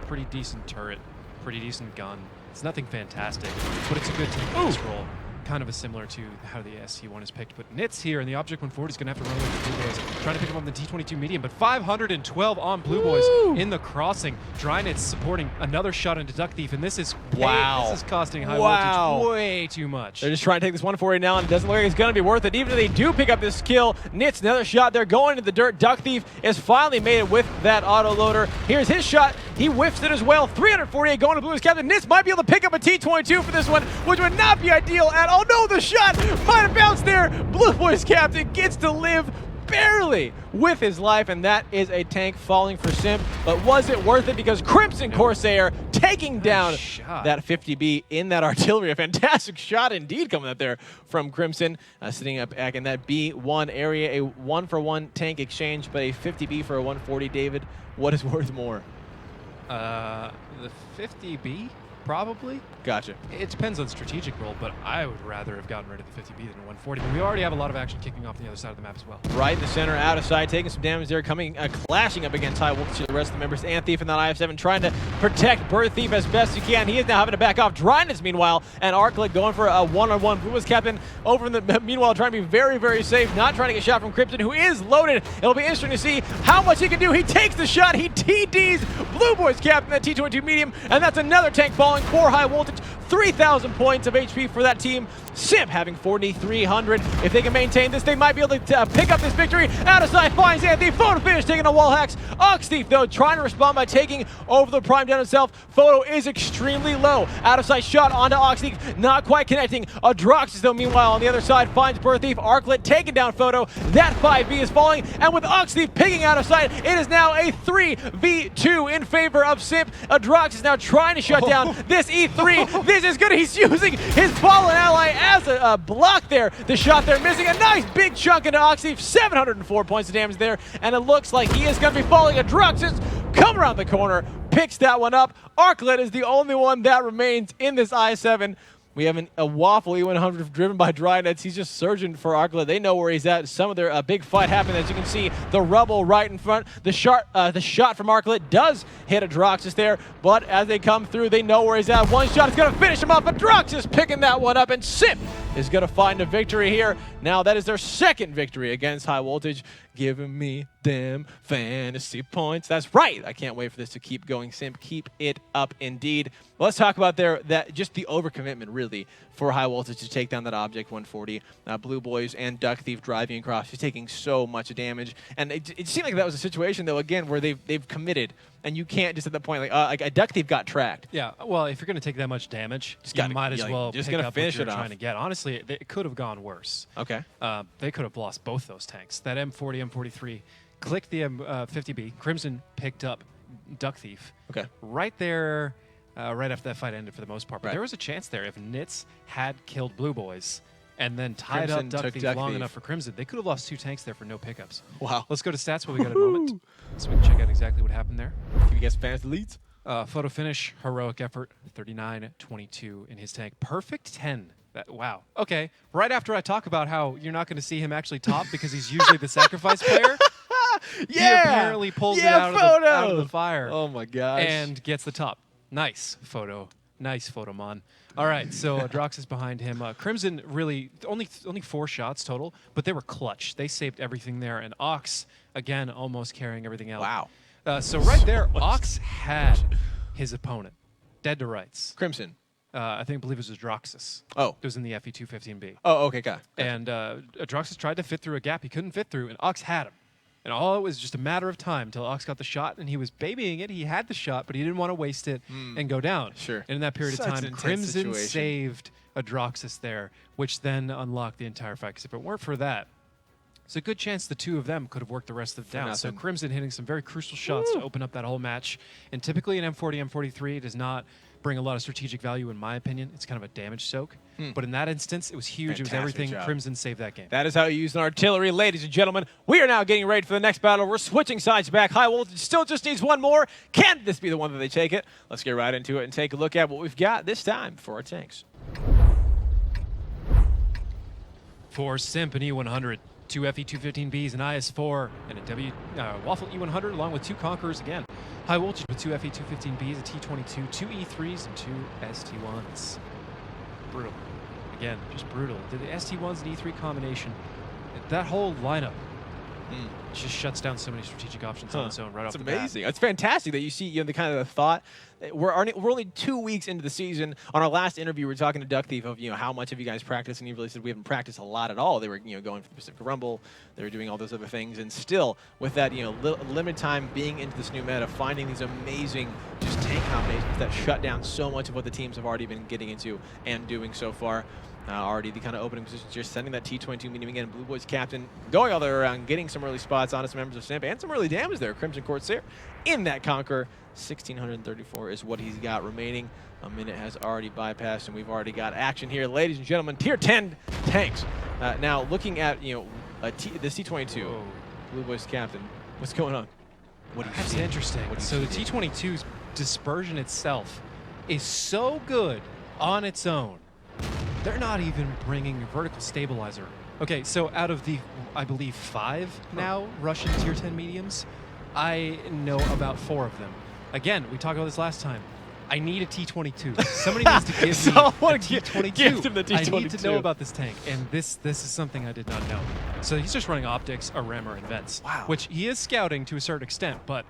Speaker 2: pretty decent turret, pretty decent gun. It's nothing fantastic, but it's a good team role. Kind of similar to how the ST1 is picked. But Nitz here, and the Object 140 is going to have to run away with the Blue Boys, trying to pick him up on the T22 medium, but 512 on Blue Boys in the crossing. Drynitz supporting another shot into Duck Thief, and this is this is costing High Voltage way too much.
Speaker 1: They're just trying to take this 140 now, and it doesn't look like it's going to be worth it. Even if they do pick up this kill, Nitz, another shot there, going into the dirt. Duck Thief has finally made it with that auto loader. Here's his shot. He whiffs it as well. 348 going to Blue Boys captain. Nitz might be able to pick up a T22 for this one, which would not be ideal at all. Oh no, the shot might have bounced there. Blue Boys captain gets to live barely with his life, and that is a tank falling for Simp. But was it worth it? Because Crimson Corsair taking down that 50B in that artillery. A fantastic shot indeed coming up there from Crimson, sitting up back in that B1 area. A 1-for-1 tank exchange, but a 50B for a 140. David, what is worth more?
Speaker 2: The 50B? Probably.
Speaker 1: Gotcha.
Speaker 2: It depends on strategic role, but I would rather have gotten rid of the 50B than the 140. But we already have a lot of action kicking off on the other side of the map as well.
Speaker 1: Right in the center, out of sight, taking some damage there, coming, clashing up against High Voltage to the rest of the members. And Thief in that IF7 trying to protect Bird Thief as best he can. He is now having to back off. Drynitz, meanwhile, and Arclick going for a one-on-one. Blue Boys captain over in the meanwhile trying to be very, very safe, not trying to get shot from Crimson, who is loaded. It'll be interesting to see how much he can do. He takes the shot. He TDs Blue Boys captain, that T22 medium, and that's another tank falling falling. Core High Voltage, 3,000 points of HP for that team. SIMP having 4,300. If they can maintain this, they might be able to pick up this victory. Out of sight finds Anthony. Photo finish taking a wall hacks. Oxteeth, though, trying to respond by taking over the Prime down himself. Photo is extremely low. Out of sight shot onto Oxteeth, not quite connecting. Adroxus, though, meanwhile, on the other side, finds Birth Thief. Arclet taking down Photo. That 5v is falling, and with Oxteeth picking out of sight, it is now a 3v2 in favor of SIMP. Adroxus now trying to shut down this E3. This is good. He's using his fallen ally as a block there. The shot there missing. A nice big chunk into Oxteeth. 704 points of damage there, and it looks like he is going to be falling. Adroxus come around the corner, picks that one up. Arclet is the only one that remains in this I-7. We have a Waffle E100 driven by Drynets. He's just surging for Arclet. They know where he's at. Some of their big fight happened. As you can see, the rubble right in front. The shot from Arclet does hit Adroxus there, but as they come through, they know where he's at. One shot is going to finish him off. Adroxus picking that one up, and SIMP is going to find a victory here. Now, that is their second victory against High Voltage, giving me them fantasy points. That's right. I can't wait for this to keep going. SIMP, keep it up indeed. Let's talk about just the overcommitment, really, for High Voltage to take down that Object 140. Blue Boys and Duck Thief driving across. He's taking so much damage. And it seemed like that was a situation, though, again, where they've committed. And you can't just at the point, like a Duck Thief got tracked.
Speaker 2: Yeah, well, if you're going to take that much damage, you might as well
Speaker 1: just
Speaker 2: pick
Speaker 1: gonna
Speaker 2: up
Speaker 1: finish
Speaker 2: what you're
Speaker 1: it
Speaker 2: trying
Speaker 1: off.
Speaker 2: to get. Honestly, it could have gone worse.
Speaker 1: Okay.
Speaker 2: They could have lost both those tanks. That M40, M43 clicked the M50B. Crimson picked up Duck Thief.
Speaker 1: Okay.
Speaker 2: Right there, right after that fight ended for the most part. But there was a chance there. If Nitz had killed Blue Boys and then tied
Speaker 1: Crimson
Speaker 2: up Duck
Speaker 1: took
Speaker 2: Thief
Speaker 1: Duck
Speaker 2: long
Speaker 1: Thief.
Speaker 2: enough for Crimson, they could have lost 2 tanks there for no pickups.
Speaker 1: Wow.
Speaker 2: Let's go to stats while we got a moment, so we can check out exactly what happened there.
Speaker 1: Give you guys fantasy leads?
Speaker 2: Photo finish, heroic effort, 39-22 in his tank. Perfect 10. Wow. Okay. Right after I talk about how you're not going to see him actually top because he's usually the sacrifice player, he apparently pulls it out of the fire.
Speaker 1: Oh my gosh.
Speaker 2: And gets the top. Nice photo. Nice photo, Mon. All right, so Drox is behind him. Crimson really only 4 shots total, but they were clutch. They saved everything there, and Ox again almost carrying everything out.
Speaker 1: Wow.
Speaker 2: So right there, Ox had his opponent dead to rights.
Speaker 1: Crimson.
Speaker 2: I believe it was Adroxus.
Speaker 1: Oh.
Speaker 2: It was in the FE215B.
Speaker 1: Oh, okay, got it.
Speaker 2: And Adroxus tried to fit through a gap he couldn't fit through, and Ox had him. And all it was just a matter of time until Ox got the shot, and he was babying it. He had the shot, but he didn't want to waste it and go down.
Speaker 1: Sure.
Speaker 2: And in that period
Speaker 1: Such
Speaker 2: of
Speaker 1: an
Speaker 2: time,
Speaker 1: intense
Speaker 2: Crimson
Speaker 1: situation.
Speaker 2: saved Adroxus there, which then unlocked the entire fight. Because if it weren't for that, it's a good chance the two of them could have worked the rest of it down. So
Speaker 1: nothing.
Speaker 2: Crimson hitting some very crucial shots to open up that whole match. And typically an M40, M43 does not bring a lot of strategic value, in my opinion. It's kind of a damage soak. But in that instance, it was huge.
Speaker 1: Fantastic
Speaker 2: it was everything.
Speaker 1: job.
Speaker 2: Crimson saved that game.
Speaker 1: That is how you use an artillery, ladies and gentlemen. We are now getting ready for the next battle. We're switching sides back. High Voltage still just needs one more. Can this be the one that they take it? Let's get right into it and take a look at what we've got this time for our tanks.
Speaker 2: For SIMP, an E100, 2 FE215Bs, an IS-4, and a Waffle E100, along with 2 Conquerors again. High Voltage with 2 FE215Bs, a T22, 2 E3s, and 2 ST1s. Brutal. Again, just brutal. The ST1s and E3 combination, that whole lineup just shuts down so many strategic options on its own right off the bat.
Speaker 1: It's amazing. It's fantastic that you see the kind of the thought. We're only 2 weeks into the season. On our last interview, we were talking to Duck Thief of how much have you guys practiced, and he really said we haven't practiced a lot at all. They were going for the Pacific Rumble, they were doing all those other things, and still with that limited time being into this new meta, finding these amazing just tank combinations that shut down so much of what the teams have already been getting into and doing so far. Already the kind of opening positions, just sending that T22 medium again. Blue Boys captain going all the way around, getting some early spots on some members of SIMP and some early damage there. Crimson Corsair in that Conqueror. 1,634 is what he's got remaining. A minute has already bypassed, and we've already got action here. Ladies and gentlemen, Tier 10 tanks. Now, looking at this T22, Blue Boys captain, what's going on? What do you
Speaker 2: That's
Speaker 1: see?
Speaker 2: interesting. So the T22's dispersion itself is so good on its own. They're not even bringing a vertical stabilizer. Okay, so out of the, I believe, 5 now Russian Tier 10 mediums, I know about 4 of them. Again, we talked about this last time. I need a T22. Somebody needs to give me a T22.
Speaker 1: Give him the T22.
Speaker 2: I need to know about this tank, and this is something I did not know. So he's just running optics, a rammer, and vents.
Speaker 1: Wow.
Speaker 2: Which he is scouting to a certain extent, but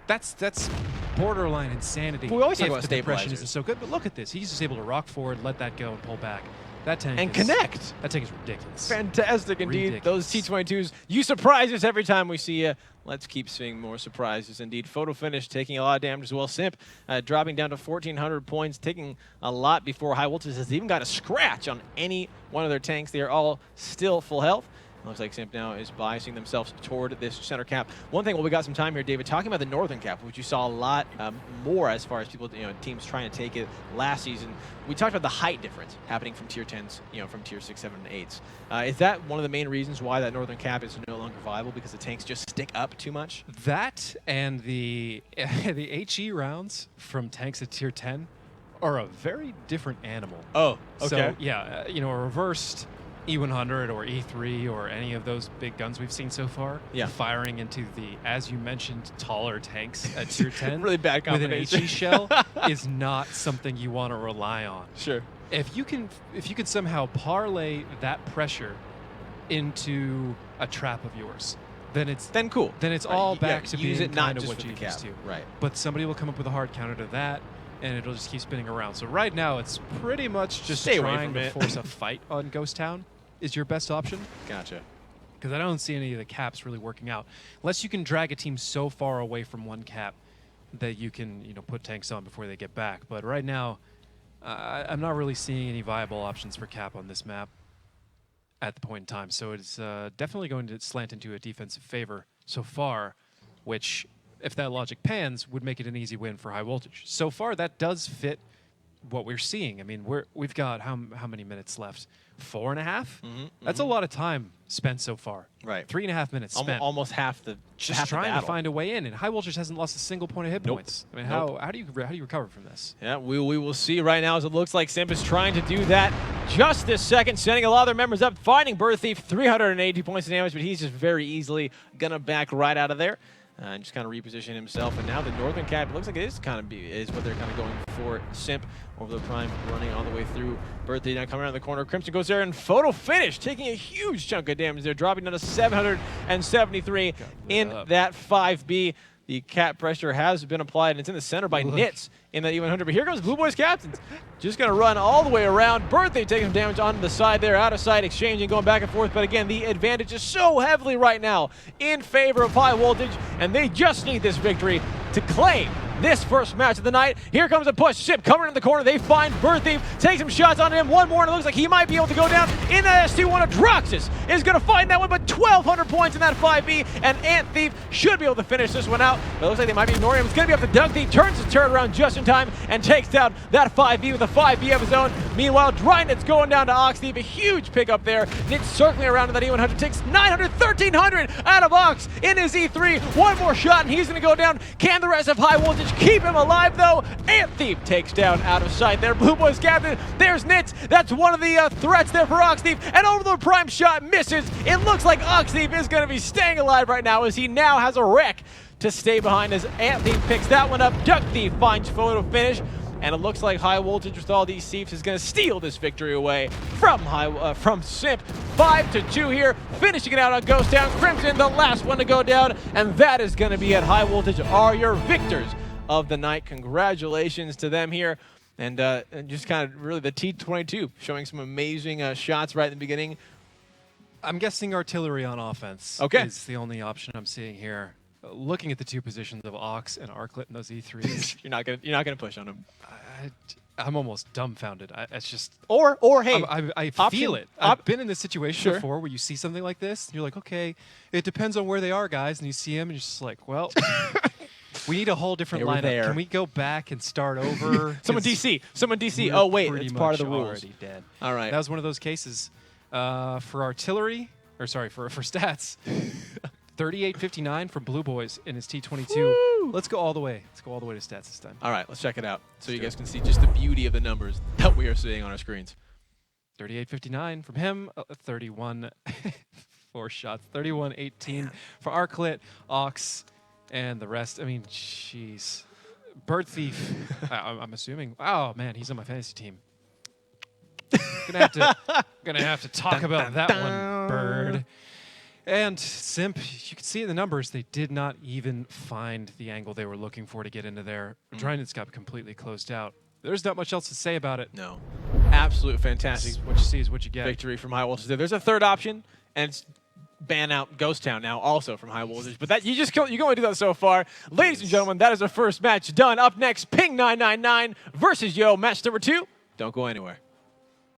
Speaker 2: That's borderline insanity.
Speaker 1: But we always talk
Speaker 2: if
Speaker 1: about
Speaker 2: the depression
Speaker 1: stabilizers.
Speaker 2: isn't so good, but look at this. He's just able to rock forward, let that go, and pull back. That tank
Speaker 1: And
Speaker 2: is,
Speaker 1: connect.
Speaker 2: That tank is ridiculous.
Speaker 1: Fantastic indeed.
Speaker 2: Ridiculous.
Speaker 1: Those T22s, you surprise us every time we see you. Let's keep seeing more surprises indeed. Photo finish taking a lot of damage as well. Simp dropping down to 1,400 points, taking a lot before High Voltage has even got a scratch on any one of their tanks. They are all still full health. Looks like Simp now is biasing themselves toward this center cap. One thing, while we got some time here, David, talking about the northern cap, which you saw a lot more as far as people, teams trying to take it last season. We talked about the height difference happening from tier 10s, from tier 6, 7, and 8s. Is that one of the main reasons why that northern cap is no longer viable, because the tanks just stick up too much?
Speaker 2: That and the HE rounds from tanks at tier 10 are a very different animal.
Speaker 1: Oh, okay.
Speaker 2: So, yeah, a reversed E100 or E3 or any of those big guns we've seen so far, firing into the, as you mentioned, taller tanks at tier 10
Speaker 1: really bad combination.
Speaker 2: with an HE shell is not something you want to rely on.
Speaker 1: Sure.
Speaker 2: If you can somehow parlay that pressure into a trap of yours, then it's
Speaker 1: cool.
Speaker 2: Then it's
Speaker 1: Right.
Speaker 2: all
Speaker 1: Yeah,
Speaker 2: back to
Speaker 1: use
Speaker 2: being
Speaker 1: it not
Speaker 2: kind of
Speaker 1: just
Speaker 2: what
Speaker 1: for
Speaker 2: you
Speaker 1: the
Speaker 2: used
Speaker 1: cap.
Speaker 2: to.
Speaker 1: Right.
Speaker 2: But somebody will come up with a hard counter to that, and it'll just keep spinning around. So right now, it's pretty much just
Speaker 1: Stay away
Speaker 2: trying
Speaker 1: from
Speaker 2: to
Speaker 1: it.
Speaker 2: force a fight on Ghost Town is your best option.
Speaker 1: Gotcha.
Speaker 2: Because I don't see any of the caps really working out. Unless you can drag a team so far away from one cap that you can, put tanks on before they get back. But right now, I'm not really seeing any viable options for cap on this map at the point in time. So it's definitely going to slant into a defensive favor so far, which, if that logic pans, would make it an easy win for High Voltage. So far, that does fit what we're seeing. I mean, we've got how many minutes left? 4.5? That's a lot of time spent so far.
Speaker 1: Right.
Speaker 2: 3.5 minutes spent.
Speaker 1: Almost half the
Speaker 2: Just
Speaker 1: half the
Speaker 2: trying to
Speaker 1: battle.
Speaker 2: find a way in, and High Voltage hasn't lost a single point of hit points. I mean, how do you recover from this?
Speaker 1: Yeah, we will see right now as it looks like Simp is trying to do that just this second, sending a lot of their members up, finding Birth Thief, 380 points of damage, but he's just very easily gonna back right out of there. And just kind of reposition himself. And now the northern cap, it looks like it is what they're kind of going for. Simp over the prime, running all the way through. Birthday now coming around the corner. Crimson goes there and photo finish, taking a huge chunk of damage there, dropping down to 773 in that 5B. The cap pressure has been applied, and it's in the center by Nits in that E100. But here comes Blue Boys Captains. Just going to run all the way around. Birthday taking some damage onto the side there, out of sight, exchanging, going back and forth. But again, the advantage is so heavily right now in favor of High Voltage, and they just need this victory to claim this first match of the night. Here comes a push. Simp coming in the corner. They find Birth Thief, take some shots on him. One more, and it looks like he might be able to go down in that S2. One of Droxus is going to find that one, but 1,200 points in that 5B, and Ant Thief should be able to finish this one out. But it looks like they might be ignoring him. It's going to be up to Doug Thief, turns his turret around just in time, and takes down that 5B with a 5B of his own. Meanwhile, Drynet's going down to Ox Thief. A huge pickup there. Nit's circling around in that E100, takes 900, 1,300 out of Ox in his E3. One more shot, and he's going to go down. Can the rest of High Voltage keep him alive, though? Ant Thief takes down out of sight there. Blue Boys Captain, there's Nits. That's one of the threats there for Ox Thief, and over the prime shot misses. It looks like Ox Thief is going to be staying alive right now, as he now has a wreck to stay behind, as Ant Thief picks that one up. Duck Thief finds photo finish, and it looks like High Voltage with all these thieves is going to steal this victory away from Simp. 5-2 here, finishing it out on Ghost Town. Crimson, the last one to go down, and that is going to be it. High Voltage are your victors of the night. Congratulations to them here. And just kind of really the T22 showing some amazing shots right in the beginning.
Speaker 2: I'm guessing artillery on offense is the only option I'm seeing here. Looking at the two positions of Ox and Arclet in those E3s,
Speaker 1: you're not gonna push on them.
Speaker 2: I'm almost dumbfounded. It's just
Speaker 1: or hey,
Speaker 2: I feel it. I've been in this situation before where you see something like this, and you're like, okay, it depends on where they are, guys, and you see them, and you're just like, well. We need a whole different lineup. Can we go back and start over?
Speaker 1: Someone DC. Oh wait, it's part of the rules.
Speaker 2: Already dead.
Speaker 1: All right.
Speaker 2: That was one of those cases. For artillery, or sorry, for stats, 38.59 from Blue Boys in his T22.
Speaker 1: Woo!
Speaker 2: Let's go all the way. Let's go all the way to stats this time.
Speaker 1: All right, let's check it out so you guys can see just the beauty of the numbers that we are seeing on our screens.
Speaker 2: 38.59 from him. 31, 4 shots. 31.18 for Arclet, Ox. And the rest, I mean, jeez. Bird Thief, I'm assuming. Oh, man, he's on my fantasy team. Gonna have to talk about that one, Bird. And Simp, you can see in the numbers, they did not even find the angle they were looking for to get into there. Drynet's got completely closed out. There's not much else to say about it.
Speaker 1: No. Absolute fantastic
Speaker 2: What you see is what you get.
Speaker 1: victory from High Voltage there. There's a third option, and it's ban out Ghost Town now also from High Voltage. But that you can only do that so far. Ladies and gentlemen, that is our first match done. Up next, Ping 999 versus Yo. Match number 2. Don't go anywhere.